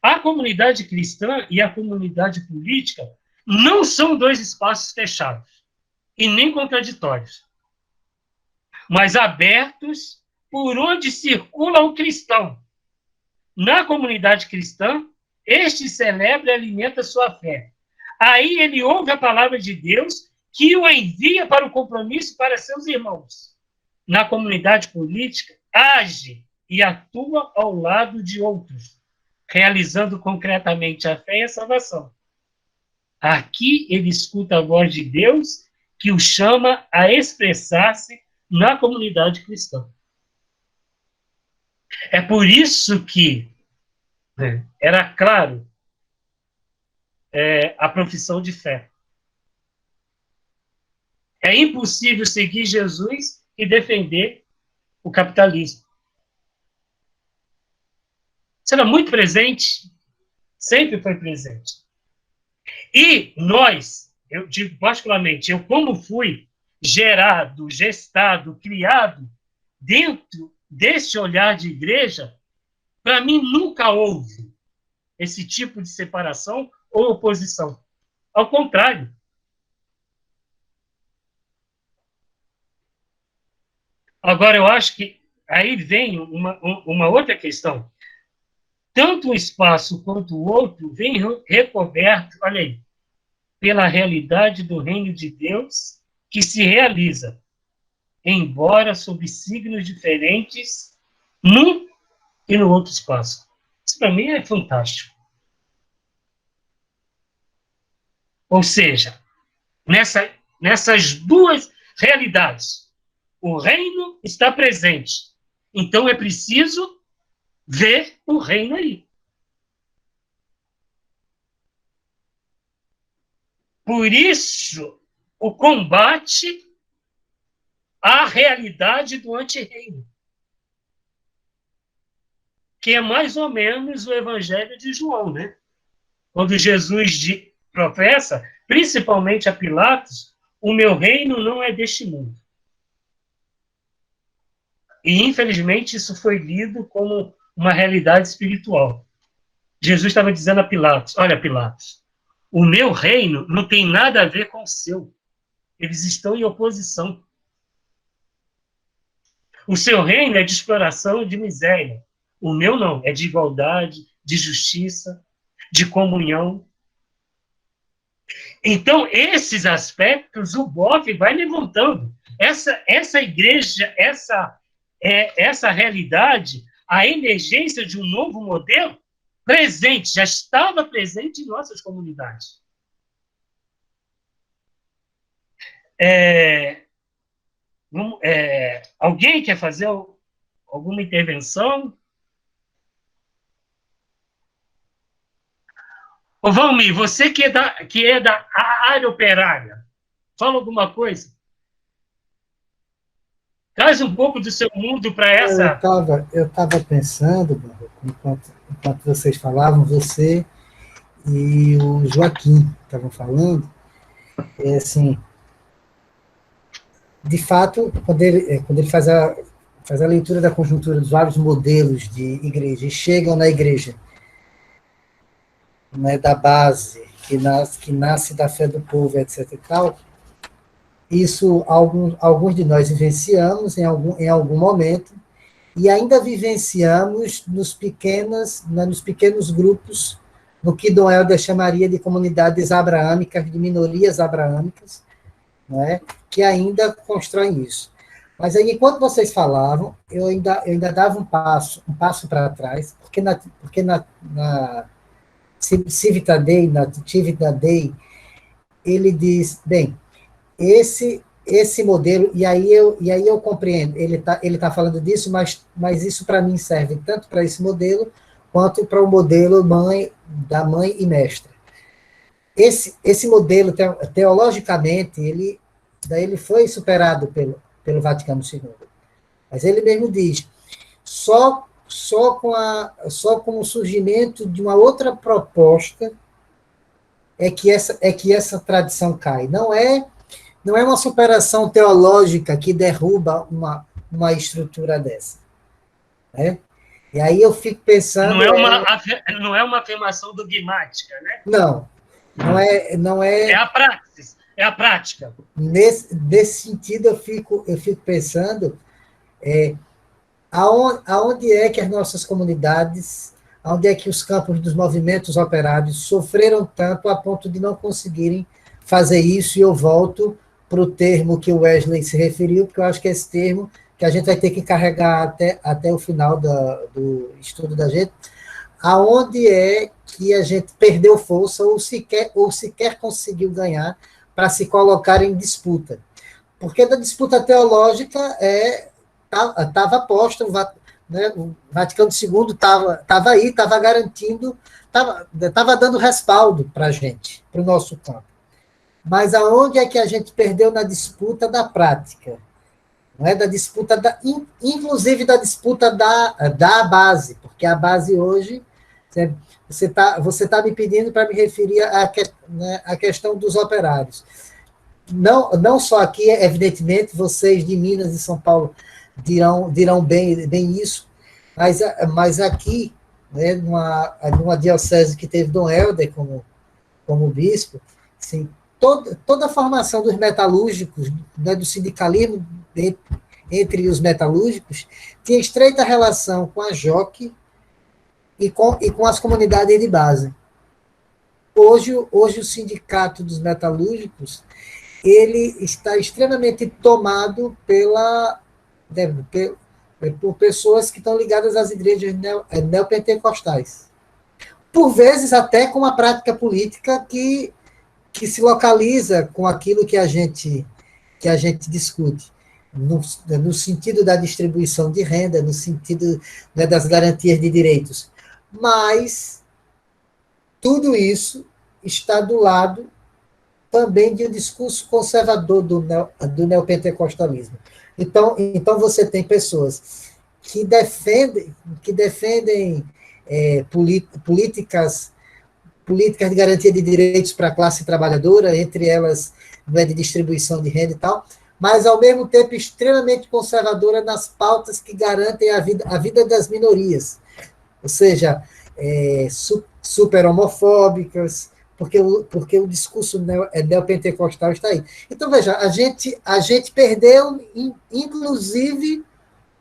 D: A comunidade cristã e a comunidade política não são dois espaços fechados e nem contraditórios, mas abertos por onde circula o cristão. Na comunidade cristã, este celebra e alimenta sua fé. Aí ele ouve a palavra de Deus que o envia para o compromisso para seus irmãos. Na comunidade política, age e atua ao lado de outros, realizando concretamente a fé e a salvação. Aqui ele escuta a voz de Deus que o chama a expressar-se na comunidade cristã. É por isso que era claro a profissão de fé. É impossível seguir Jesus e defender o capitalismo. Isso era muito presente, sempre foi presente. E nós, eu digo particularmente, eu como fui gerado, gestado, criado dentro desse olhar de igreja, para mim nunca houve esse tipo de separação ou oposição. Ao contrário. Agora, eu acho que aí vem uma outra questão. Tanto um espaço quanto o outro vem recoberto, olha aí, pela realidade do reino de Deus que se realiza, embora sob signos diferentes, num e no outro espaço. Isso para mim é fantástico. Ou seja, nessas duas realidades, o reino está presente. Então é preciso ver o reino aí. Por isso, o combate à realidade do antirreino, que é mais ou menos o Evangelho de João, né? Quando Jesus professa, principalmente a Pilatos, o meu reino não é deste mundo. E, infelizmente, isso foi lido como uma realidade espiritual. Jesus estava dizendo a Pilatos, olha, Pilatos, o meu reino não tem nada a ver com o seu. Eles estão em oposição. O seu reino é de exploração e de miséria. O meu não, é de igualdade, de justiça, de comunhão. Então, esses aspectos, o BOF vai levantando. Essa igreja, essa realidade, a emergência de um novo modelo, presente, já estava presente em nossas comunidades. Alguém quer fazer alguma intervenção? Ô, Valmir, você que é da área operária, fala alguma coisa? Traz um pouco do seu mundo para essa...
E: Eu estava pensando, enquanto vocês falavam, você e o Joaquim estavam falando, assim, de fato, quando ele faz a leitura da conjuntura dos vários modelos de igreja, e chegam na igreja, né, da base, que nasce da fé do povo, etc. e tal, isso alguns de nós vivenciamos em algum momento, e ainda vivenciamos nos pequenos grupos, no que Dom Helder chamaria de comunidades abraâmicas, de minorias abraâmicas, não é, que ainda constroem isso. Mas aí, enquanto vocês falavam, eu ainda dava um passo para trás, porque na Civita Dei, na Tivita Dei, ele diz, bem, esse modelo, e aí eu compreendo, ele tá falando disso, mas isso para mim serve tanto para esse modelo, quanto para o modelo da mãe e mestra. Esse modelo, teologicamente, ele foi superado pelo Vaticano II. Mas ele mesmo diz, só com o surgimento de uma outra proposta é que essa tradição cai. Não é uma superação teológica que derruba uma estrutura dessa. Né? E aí eu fico pensando...
D: Não é uma afirmação dogmática, né?
E: Não é...
D: É a praxis, é a prática.
E: Nesse sentido, eu fico pensando aonde é que as nossas comunidades, aonde é que os campos dos movimentos operários sofreram tanto a ponto de não conseguirem fazer isso, e eu volto para o termo que o Wesley se referiu, porque eu acho que é esse termo que a gente vai ter que carregar até o final do estudo da gente, aonde é que a gente perdeu força ou sequer conseguiu ganhar para se colocar em disputa. Porque da disputa teológica estava posta, né, o Vaticano II estava aí, estava garantindo, estava dando respaldo para a gente, para o nosso campo. Mas aonde é que a gente perdeu na disputa da prática? Não é da disputa, inclusive da disputa da base, porque a base hoje, você tá me pedindo para me referir à questão dos operários. Não só aqui, evidentemente, vocês de Minas e São Paulo dirão bem isso, mas aqui, né, numa diocese que teve Dom Helder como bispo, assim, toda a formação dos metalúrgicos, né, do sindicalismo entre os metalúrgicos, tinha estreita relação com a JOC e com as comunidades de base. Hoje o sindicato dos metalúrgicos ele está extremamente tomado por pessoas que estão ligadas às igrejas neopentecostais. Por vezes até com uma prática política que se localiza com aquilo que a gente discute, no sentido da distribuição de renda, no sentido, né, das garantias de direitos. Mas tudo isso está do lado também de um discurso conservador do neopentecostalismo. Então você tem pessoas que defendem políticas de garantia de direitos para a classe trabalhadora, entre elas, né, de distribuição de renda e tal, mas, ao mesmo tempo, extremamente conservadora nas pautas que garantem a vida das minorias, ou seja, super homofóbicas, porque o discurso neopentecostal está aí. Então, veja, a gente perdeu, inclusive,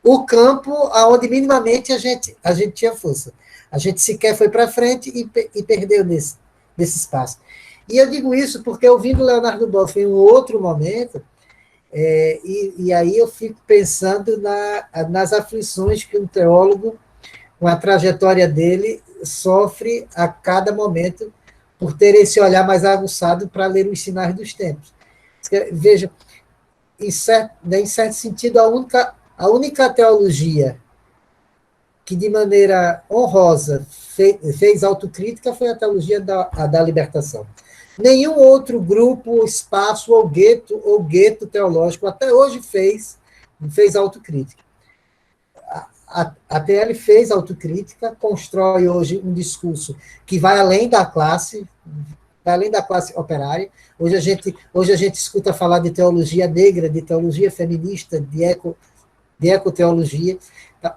E: o campo onde minimamente a gente tinha força. A gente sequer foi para frente e perdeu nesse espaço. E eu digo isso porque, ouvindo Leonardo Boff em um outro momento, e aí eu fico pensando nas aflições que um teólogo, com a trajetória dele, sofre a cada momento por ter esse olhar mais aguçado para ler os sinais dos tempos. Veja, em certo sentido, a única teologia que, de maneira honrosa, fez autocrítica foi a teologia da libertação. Nenhum outro grupo, espaço ou gueto teológico até hoje fez autocrítica. A TL fez autocrítica, constrói hoje um discurso que vai além da classe operária. Hoje a gente escuta falar de teologia negra, de teologia feminista, de ecoteologia.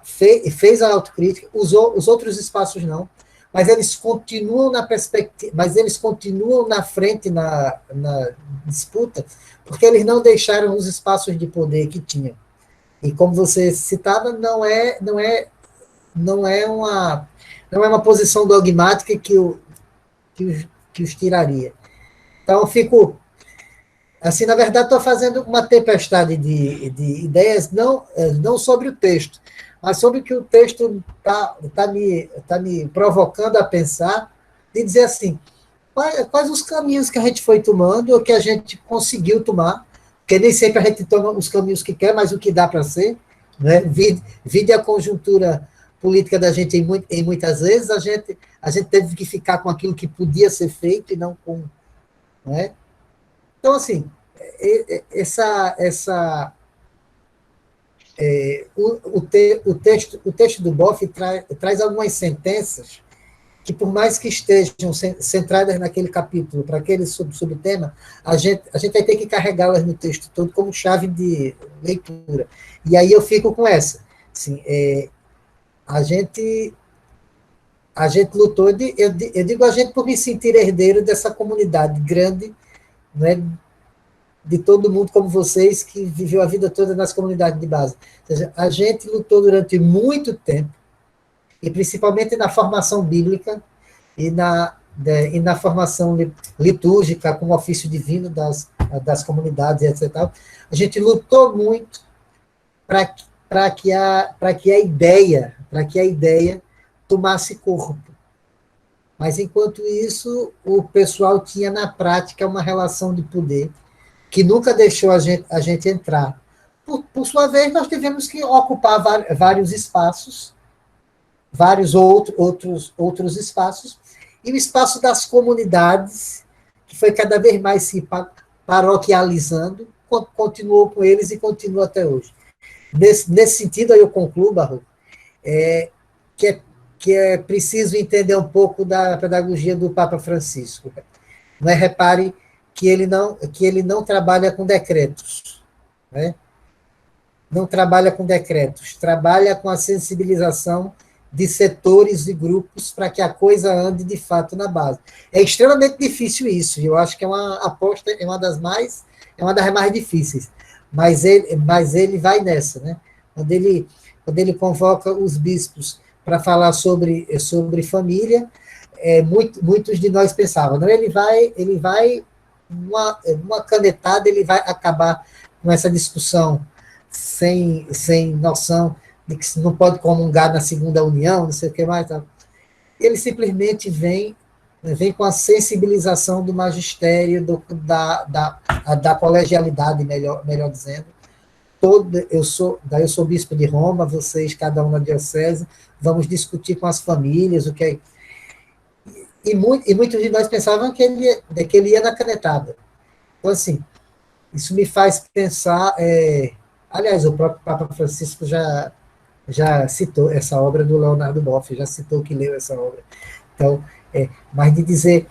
E: Fez a autocrítica, os outros espaços não, mas eles continuam na perspectiva, mas eles continuam na frente na disputa, porque eles não deixaram os espaços de poder que tinham. E como você citava, não é uma posição dogmática que os tiraria. Então, Assim, na verdade, estou fazendo uma tempestade de ideias, não sobre o texto, mas sobre o que o texto tá me provocando a pensar, de dizer assim, quais os caminhos que a gente foi tomando, ou que a gente conseguiu tomar, porque nem sempre a gente toma os caminhos que quer, mas o que dá para ser, né? Vide a conjuntura política da gente em muitas vezes, a gente teve que ficar com aquilo que podia ser feito e não com... Né? Então, assim, o texto do Boff traz algumas sentenças que, por mais que estejam centradas naquele capítulo, para aquele subtema, a gente vai ter que carregá-las no texto todo como chave de leitura. E aí eu fico com essa. Assim, a gente lutou, eu digo a gente por me sentir herdeiro dessa comunidade grande, né, de todo mundo como vocês, que viveu a vida toda nas comunidades de base. Ou seja, a gente lutou durante muito tempo, e principalmente na formação bíblica e na formação litúrgica, com o ofício divino das comunidades, etc. A gente lutou muito para que a ideia tomasse corpo. Mas, enquanto isso, o pessoal tinha, na prática, uma relação de poder que nunca deixou a gente entrar. Por sua vez, nós tivemos que ocupar vários espaços, vários outros espaços, e o espaço das comunidades, que foi cada vez mais se paroquializando, continuou com eles e continua até hoje. Nesse sentido, aí eu concluo, Barroco, que é preciso entender um pouco da pedagogia do Papa Francisco. Não é? Repare que ele não trabalha com decretos, né? Não trabalha com decretos, trabalha com a sensibilização de setores e grupos para que a coisa ande de fato na base. É extremamente difícil isso, e eu acho que é uma aposta, é uma das mais difíceis, mas ele vai nessa, né? Quando ele convoca os bispos para falar sobre família, muitos de nós pensavam, não, ele vai numa canetada, ele vai acabar com essa discussão sem noção de que não pode comungar na segunda união, não sei o que mais. Tá? Ele simplesmente vem com a sensibilização do magistério, da colegialidade, melhor dizendo. Eu sou bispo de Roma, vocês, cada um na diocese, vamos discutir com as famílias, o que é... E muitos de nós pensavam que ele ia na canetada. Então, assim, isso me faz pensar... aliás, o próprio Papa Francisco já citou essa obra do Leonardo Boff, já citou que leu essa obra. Então, mas de dizer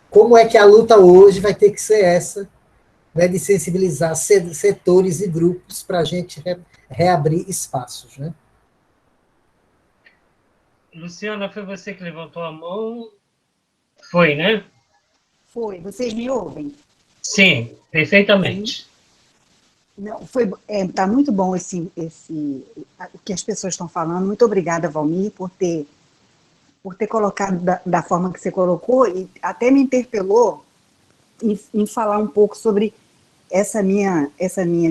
E: como é que a luta hoje vai ter que ser essa, né, de sensibilizar setores e grupos para a gente reabrir espaços. Né?
D: Luciana, foi você que levantou a mão? Foi, né?
I: Foi. Vocês me ouvem?
D: Sim, perfeitamente.
I: Não, tá muito bom o que as pessoas estão falando. Muito obrigada, Valmir, por ter colocado da forma que você colocou, e até me interpelou em falar um pouco sobre essa minha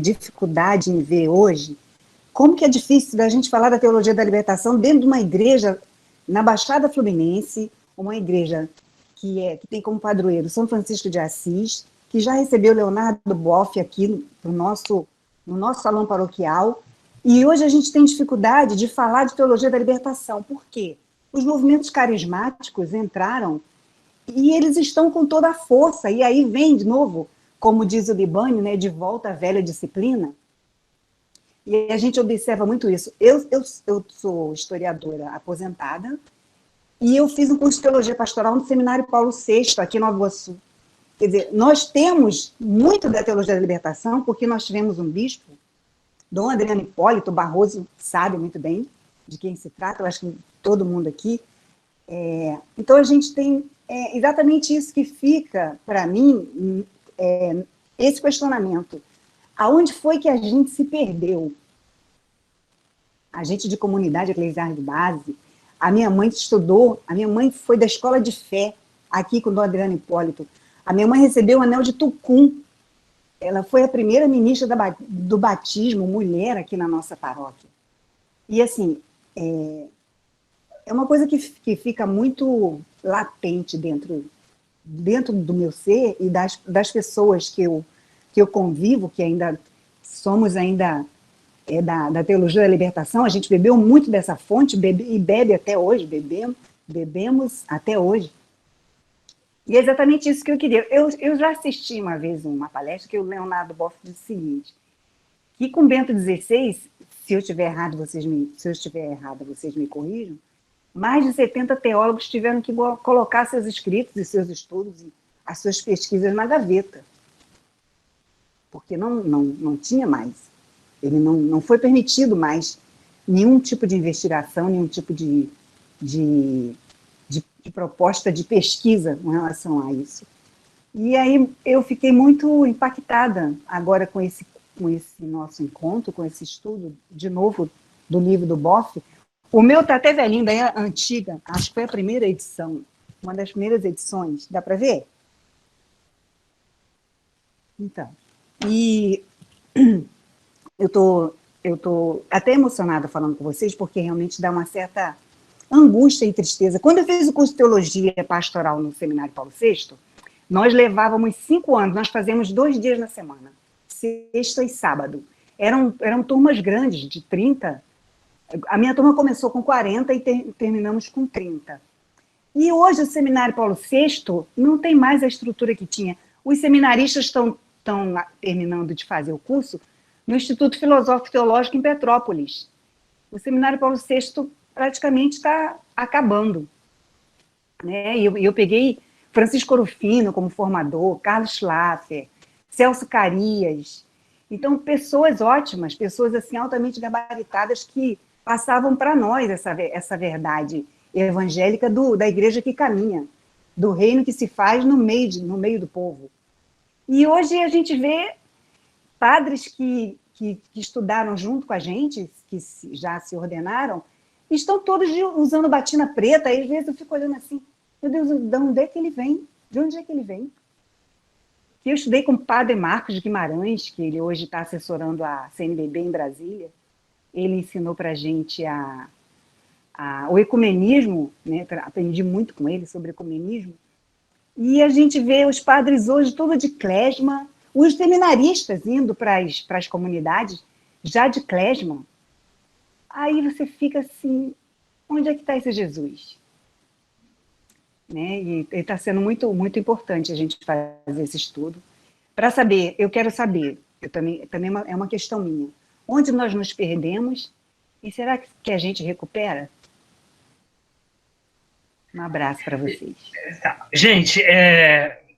I: dificuldade em ver hoje como que é difícil da gente falar da teologia da libertação dentro de uma igreja na Baixada Fluminense, uma igreja que tem como padroeiro São Francisco de Assis, que já recebeu Leonardo Boff aqui no nosso salão paroquial, e hoje a gente tem dificuldade de falar de teologia da libertação. Por quê? Os movimentos carismáticos entraram e eles estão com toda a força, e aí vem de novo, como diz o Libânio, né, de volta à velha disciplina, e a gente observa muito isso. Eu sou historiadora aposentada, e eu fiz um curso de teologia pastoral no Seminário Paulo VI, aqui em Nova Iguaçu. Quer dizer, nós temos muito da teologia da libertação, porque nós tivemos um bispo, Dom Adriano Hipólito Barroso, sabe muito bem de quem se trata, eu acho que todo mundo aqui. Então, a gente tem exatamente isso que fica, para mim, esse questionamento. Aonde foi que a gente se perdeu? A gente de comunidade eclesial de base, a minha mãe estudou, a minha mãe foi da escola de fé, aqui com o Dom Adriano Hipólito. A minha mãe recebeu o anel de Tucum, ela foi a primeira ministra do batismo mulher aqui na nossa paróquia. E, assim, é uma coisa que fica muito latente dentro do meu ser e das pessoas que eu convivo, que ainda somos da teologia da libertação. A gente bebeu muito dessa fonte e bebe até hoje, bebemos até hoje. E é exatamente isso que eu queria. Eu já assisti uma vez uma palestra que o Leonardo Boff disse o seguinte, que com Bento XVI, se eu estiver errada, vocês me corrijam, mais de 70 teólogos tiveram que colocar seus escritos e seus estudos e as suas pesquisas na gaveta, porque não tinha mais. Ele não foi permitido mais nenhum tipo de investigação, nenhum tipo de proposta de pesquisa com relação a isso. E aí eu fiquei muito impactada agora com esse nosso encontro, com esse estudo, de novo, do livro do Boff. O meu está até velhinho, daí é antiga, acho que foi a primeira edição, uma das primeiras edições. Dá para ver? Então, e eu tô até emocionada falando com vocês, porque realmente dá uma certa angústia e tristeza. Quando eu fiz o curso de Teologia Pastoral no Seminário Paulo VI, nós levávamos 5 anos, nós fazíamos 2 dias na semana, sexta e sábado. Eram turmas grandes, de 30. A minha turma começou com 40 e terminamos com 30. E hoje o Seminário Paulo VI não tem mais a estrutura que tinha. Os seminaristas estão terminando de fazer o curso no Instituto Filosófico Teológico em Petrópolis. O Seminário Paulo VI praticamente está acabando. Né? E eu peguei Francisco Rufino como formador, Carlos Schlaffer, Celso Carias. Então, pessoas ótimas, pessoas assim, altamente gabaritadas que passavam para nós essa verdade evangélica da igreja que caminha, do reino que se faz no meio do povo. E hoje a gente vê padres que estudaram junto com a gente, que já se ordenaram, estão todos usando batina preta, e às vezes eu fico olhando assim, meu Deus, de onde é que ele vem? De onde é que ele vem? Eu estudei com o padre Marcos de Guimarães, que ele hoje está assessorando a CNBB em Brasília. Ele ensinou para a gente o ecumenismo, né? Aprendi muito com ele sobre ecumenismo, e a gente vê os padres hoje todos de clesma, os seminaristas indo para as comunidades, já de clesma. Aí você fica assim, onde é que está esse Jesus? Né? E está sendo muito, muito importante a gente fazer esse estudo. Para saber, eu quero saber, também é uma questão minha, onde nós nos perdemos e será que a gente recupera? Um abraço para vocês.
D: Tá. Gente,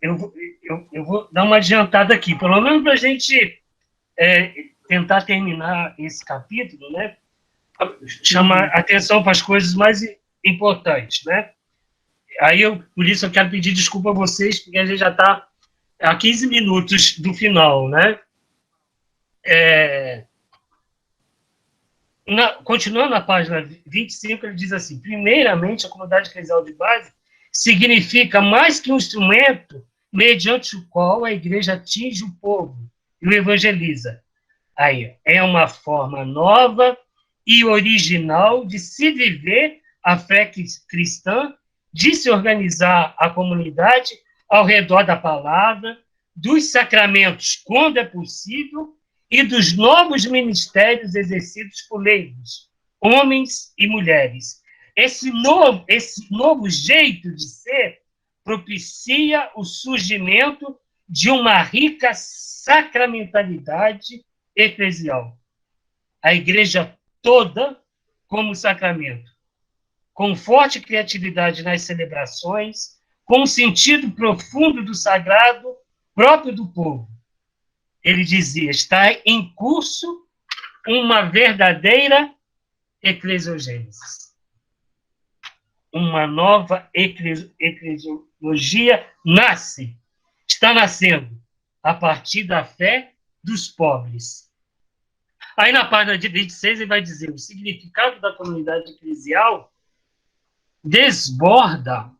D: eu vou dar uma adiantada aqui, pelo menos para a gente tentar terminar esse capítulo, né? Chamar atenção para as coisas mais importantes, né? Aí por isso eu quero pedir desculpa a vocês, porque a gente já está a 15 minutos do final, né? Continuando na página 25, ele diz assim: primeiramente, a comunidade eclesial de base significa mais que um instrumento mediante o qual a igreja atinge o povo e o evangeliza. Aí, é uma forma nova e original de se viver a fé cristã, de se organizar a comunidade ao redor da palavra, dos sacramentos, quando é possível, e dos novos ministérios exercidos por leigos, homens e mulheres. Esse novo jeito de ser propicia o surgimento de uma rica sacramentalidade eclesial. A igreja toda como sacramento, com forte criatividade nas celebrações, com um sentido profundo do sagrado próprio do povo. Ele dizia, está em curso uma verdadeira eclesiogênese. Uma nova eclesiologia está nascendo, a partir da fé dos pobres. Aí na página 26 ele vai dizer, o significado da comunidade eclesial desborda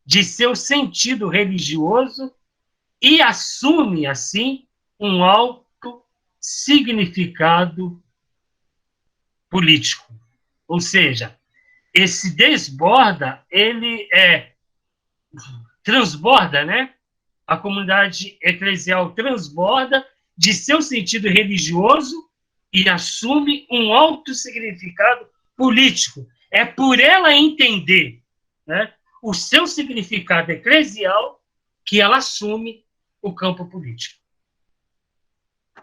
D: de seu sentido religioso e assume, assim, um alto significado político. Ou seja, esse desborda, ele transborda, né? A comunidade eclesial transborda de seu sentido religioso e assume um alto significado político. É por ela entender, né, o seu significado eclesial que ela assume o campo político.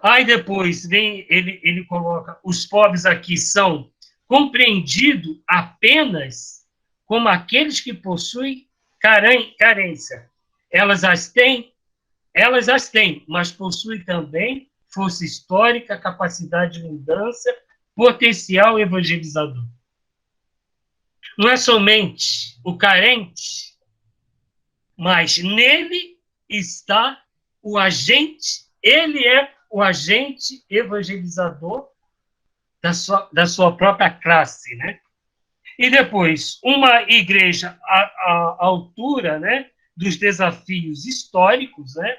D: Aí depois vem, ele coloca, os pobres aqui são compreendidos apenas como aqueles que possuem carência. Elas as têm, mas possuem também força histórica, capacidade de mudança, potencial evangelizador. Não é somente o carente, mas nele está o agente, ele é o agente evangelizador da sua própria classe, né? E depois, uma igreja à altura, né, dos desafios históricos, né,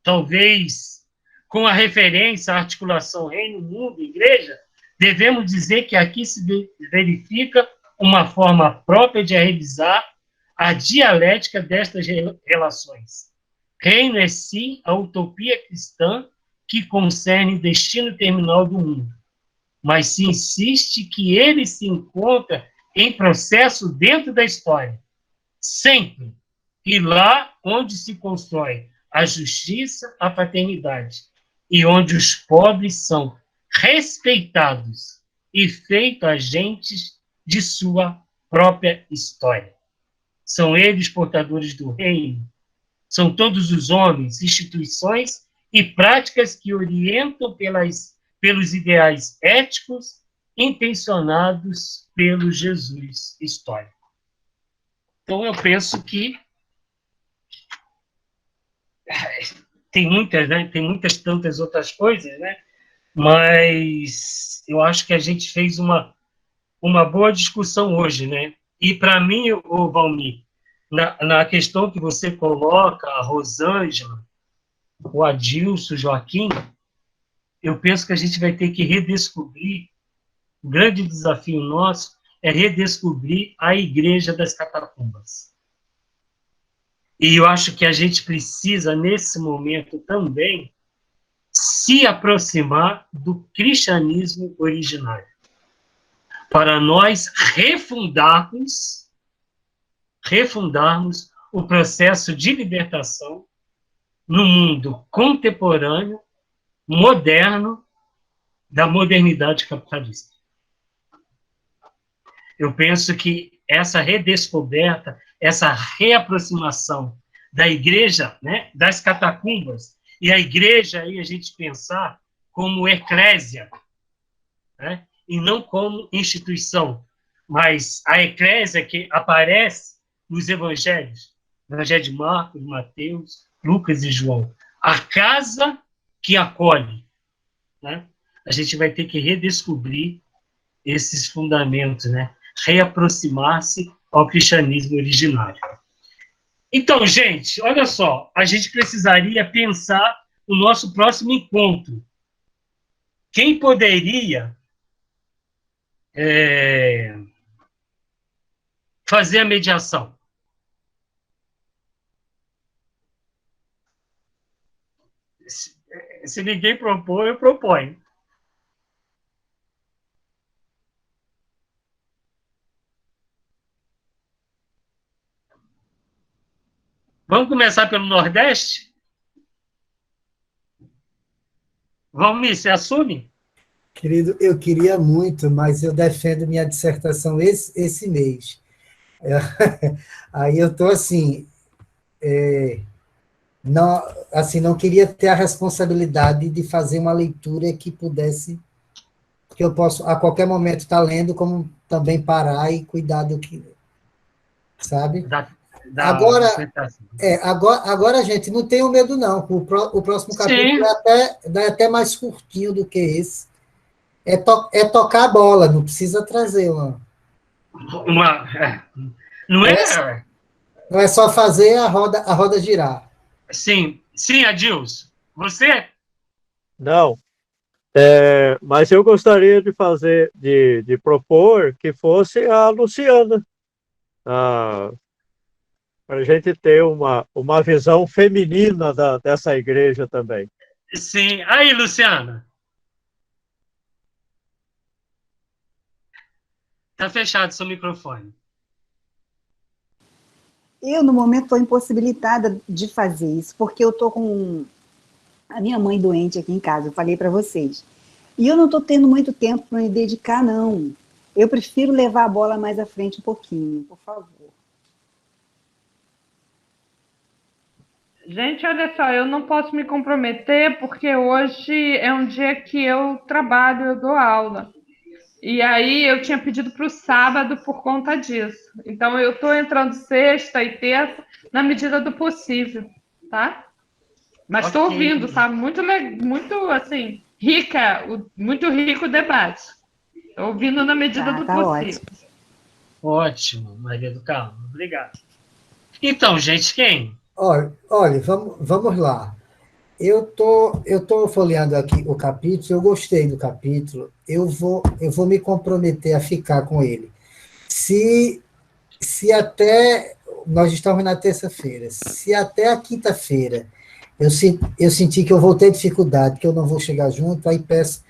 D: talvez com a referência à articulação reino-mundo-igreja, devemos dizer que aqui se verifica uma forma própria de realizar a dialética destas relações. Reino é, sim, a utopia cristã que concerne o destino terminal do mundo, mas se insiste que ele se encontra em processo dentro da história, sempre, e lá onde se constrói a justiça, a fraternidade, e onde os pobres são respeitados e feitos agentes de sua própria história. São eles portadores do reino, são todos os homens, instituições e práticas que orientam pelos ideais éticos intencionados pelo Jesus histórico. Então, eu penso que tem muitas, né? Tem muitas tantas outras coisas, né? Mas eu acho que a gente fez uma boa discussão hoje, né? E, para mim, o Valmir, na questão que você coloca, a Rosângela, o Adilson, o Joaquim, eu penso que a gente vai ter que redescobrir, o grande desafio nosso é redescobrir a Igreja das Catacumbas. E eu acho que a gente precisa, nesse momento também, se aproximar do cristianismo originário, para nós refundarmos o processo de libertação no mundo contemporâneo, moderno, da modernidade capitalista. Eu penso que essa redescoberta, essa reaproximação da igreja, né, das catacumbas, e a igreja aí a gente pensar como eclésia, né, e não como instituição, mas a eclésia que aparece nos evangelhos, Evangelho de Marcos, Mateus, Lucas e João, a casa que acolhe, né? A gente vai ter que redescobrir esses fundamentos, né? Reaproximar-se ao cristianismo originário. Então, gente, olha só, a gente precisaria pensar o nosso próximo encontro. Quem poderia fazer a mediação? Se ninguém propor, eu proponho. Vamos começar pelo Nordeste? Valmir, você assume?
E: Querido, eu queria muito, mas eu defendo minha dissertação esse mês. Aí eu estou assim, não queria ter a responsabilidade de fazer uma leitura que pudesse, que eu posso a qualquer momento estar lendo, como também parar e cuidar do que, sabe? Agora, gente, não tenham medo, não. O próximo capítulo é até mais curtinho do que esse. É tocar a bola, não precisa trazer uma.
D: Não é?
E: Não é só fazer a roda girar.
D: Sim, Adilson. Você?
G: Não. Mas eu gostaria de fazer, de propor que fosse a Luciana, para a gente ter uma visão feminina dessa igreja também.
D: Sim. Aí, Luciana. Está fechado seu microfone.
I: Eu, no momento, estou impossibilitada de fazer isso, porque eu estou com a minha mãe doente aqui em casa, eu falei para vocês. E eu não estou tendo muito tempo para me dedicar, não. Eu prefiro levar a bola mais à frente um pouquinho, por favor.
J: Gente, olha só, eu não posso me comprometer porque hoje é um dia que eu trabalho, eu dou aula. E aí eu tinha pedido para o sábado por conta disso. Então eu estou entrando sexta e terça na medida do possível, tá? Mas estou ouvindo, sabe? Muito assim, muito rico o debate. Estou ouvindo na medida do possível.
D: Ótimo, Maria do Carmo. Obrigado. Então, gente, quem?
E: Olha, vamos lá. Eu tô folheando aqui o capítulo, eu gostei do capítulo, eu vou me comprometer a ficar com ele. Se até, nós estamos na terça-feira, se até a quinta-feira eu senti que eu vou ter dificuldade, que eu não vou chegar junto, aí peço,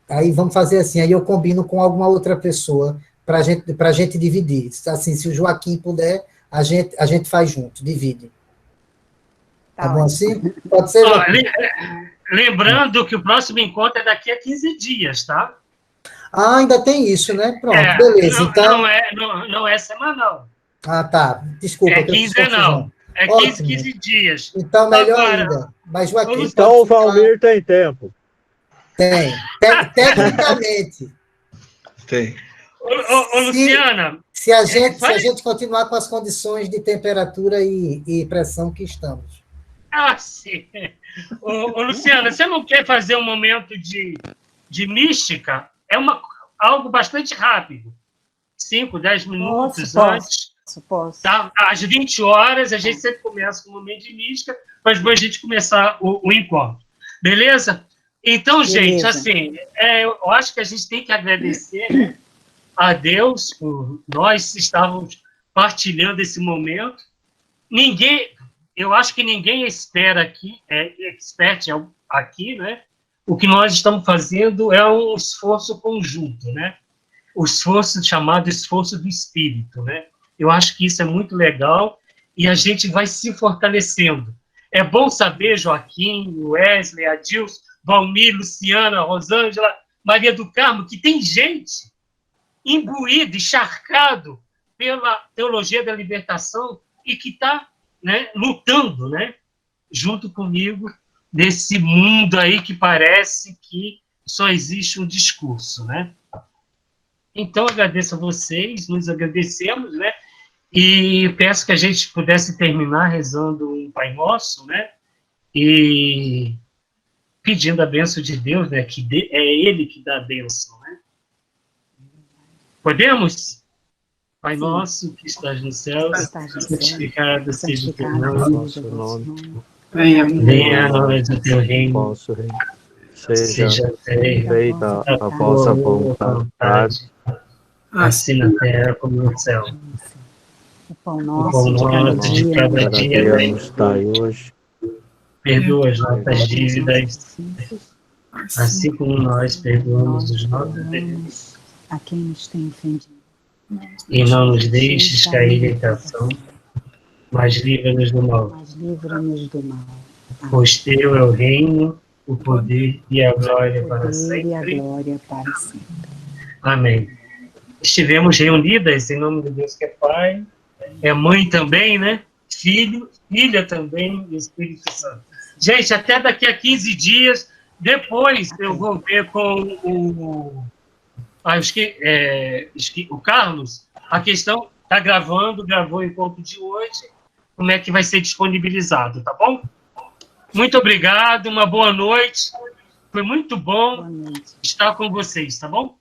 E: aí vamos fazer assim, aí eu combino com alguma outra pessoa para a gente dividir. Assim, se o Joaquim puder, a gente faz junto, divide. Tá bom assim? Pode ser, Joaquim?
D: Lembrando que o próximo encontro é daqui a 15 dias, tá?
E: Ah, ainda tem isso, né? Pronto, beleza. Então...
D: Não é semanal.
E: Ah, tá. Desculpa.
D: É quinzenal. É 15 dias.
E: Então, melhor ainda. Mas, Joaquim...
G: Então, o Valmir tem tempo.
E: Tem. Tecnicamente.
H: Tem.
D: Ô, Luciana...
E: Se a gente continuar com as condições de temperatura e pressão que estamos.
D: Ah, sim. Ô, Luciana, você não quer fazer um momento de mística? É algo bastante rápido. 5, 10 minutos antes.
I: Posso.
D: Tá? Às 20 horas, a gente sempre começa com um momento de mística, para depois a gente começar o encontro. Beleza? Então,
I: Beleza.
D: Gente, assim, eu acho que a gente tem que agradecer, né, a Deus por nós estarmos partilhando esse momento. Eu acho que ninguém espera aqui, expert aqui, né? O que nós estamos fazendo é um esforço conjunto, né? O esforço chamado esforço do espírito, né? Eu acho que isso é muito legal e a gente vai se fortalecendo. É bom saber, Joaquim, Wesley, Adilson, Valmir, Luciana, Rosângela, Maria do Carmo, que tem gente imbuído, encharcado pela teologia da libertação e que está, né, lutando, né, junto comigo nesse mundo aí que parece que só existe um discurso, né? Então, agradeço a vocês, nos agradecemos, né? E peço que a gente pudesse terminar rezando um Pai Nosso, né? E pedindo a bênção de Deus, né? Que é Ele que dá a bênção, né? Podemos? Pai nosso, que estás no céu, santificado seja o teu nome. Venha a nós o teu reino. Seja
G: feita a vossa vontade,
D: assim na terra como no céu.
I: O pão nosso
D: de cada dia
G: nos dai hoje.
D: Perdoa as nossas dívidas, assim como nós perdoamos os nossos devedores.
I: A quem nos tem ofendido.
D: E não nos deixes cair em tentação, mas livra-nos do mal. Pois teu é o reino, o poder e a glória para sempre. Amém. Estivemos reunidas em nome de Deus que é Pai, é Mãe também, né? Filho, Filha também e Espírito Santo. Gente, até daqui a 15 dias, depois eu vou ver com o Carlos, a questão está gravou o encontro de hoje, como é que vai ser disponibilizado, tá bom? Muito obrigado, uma boa noite, foi muito bom estar com vocês, tá bom?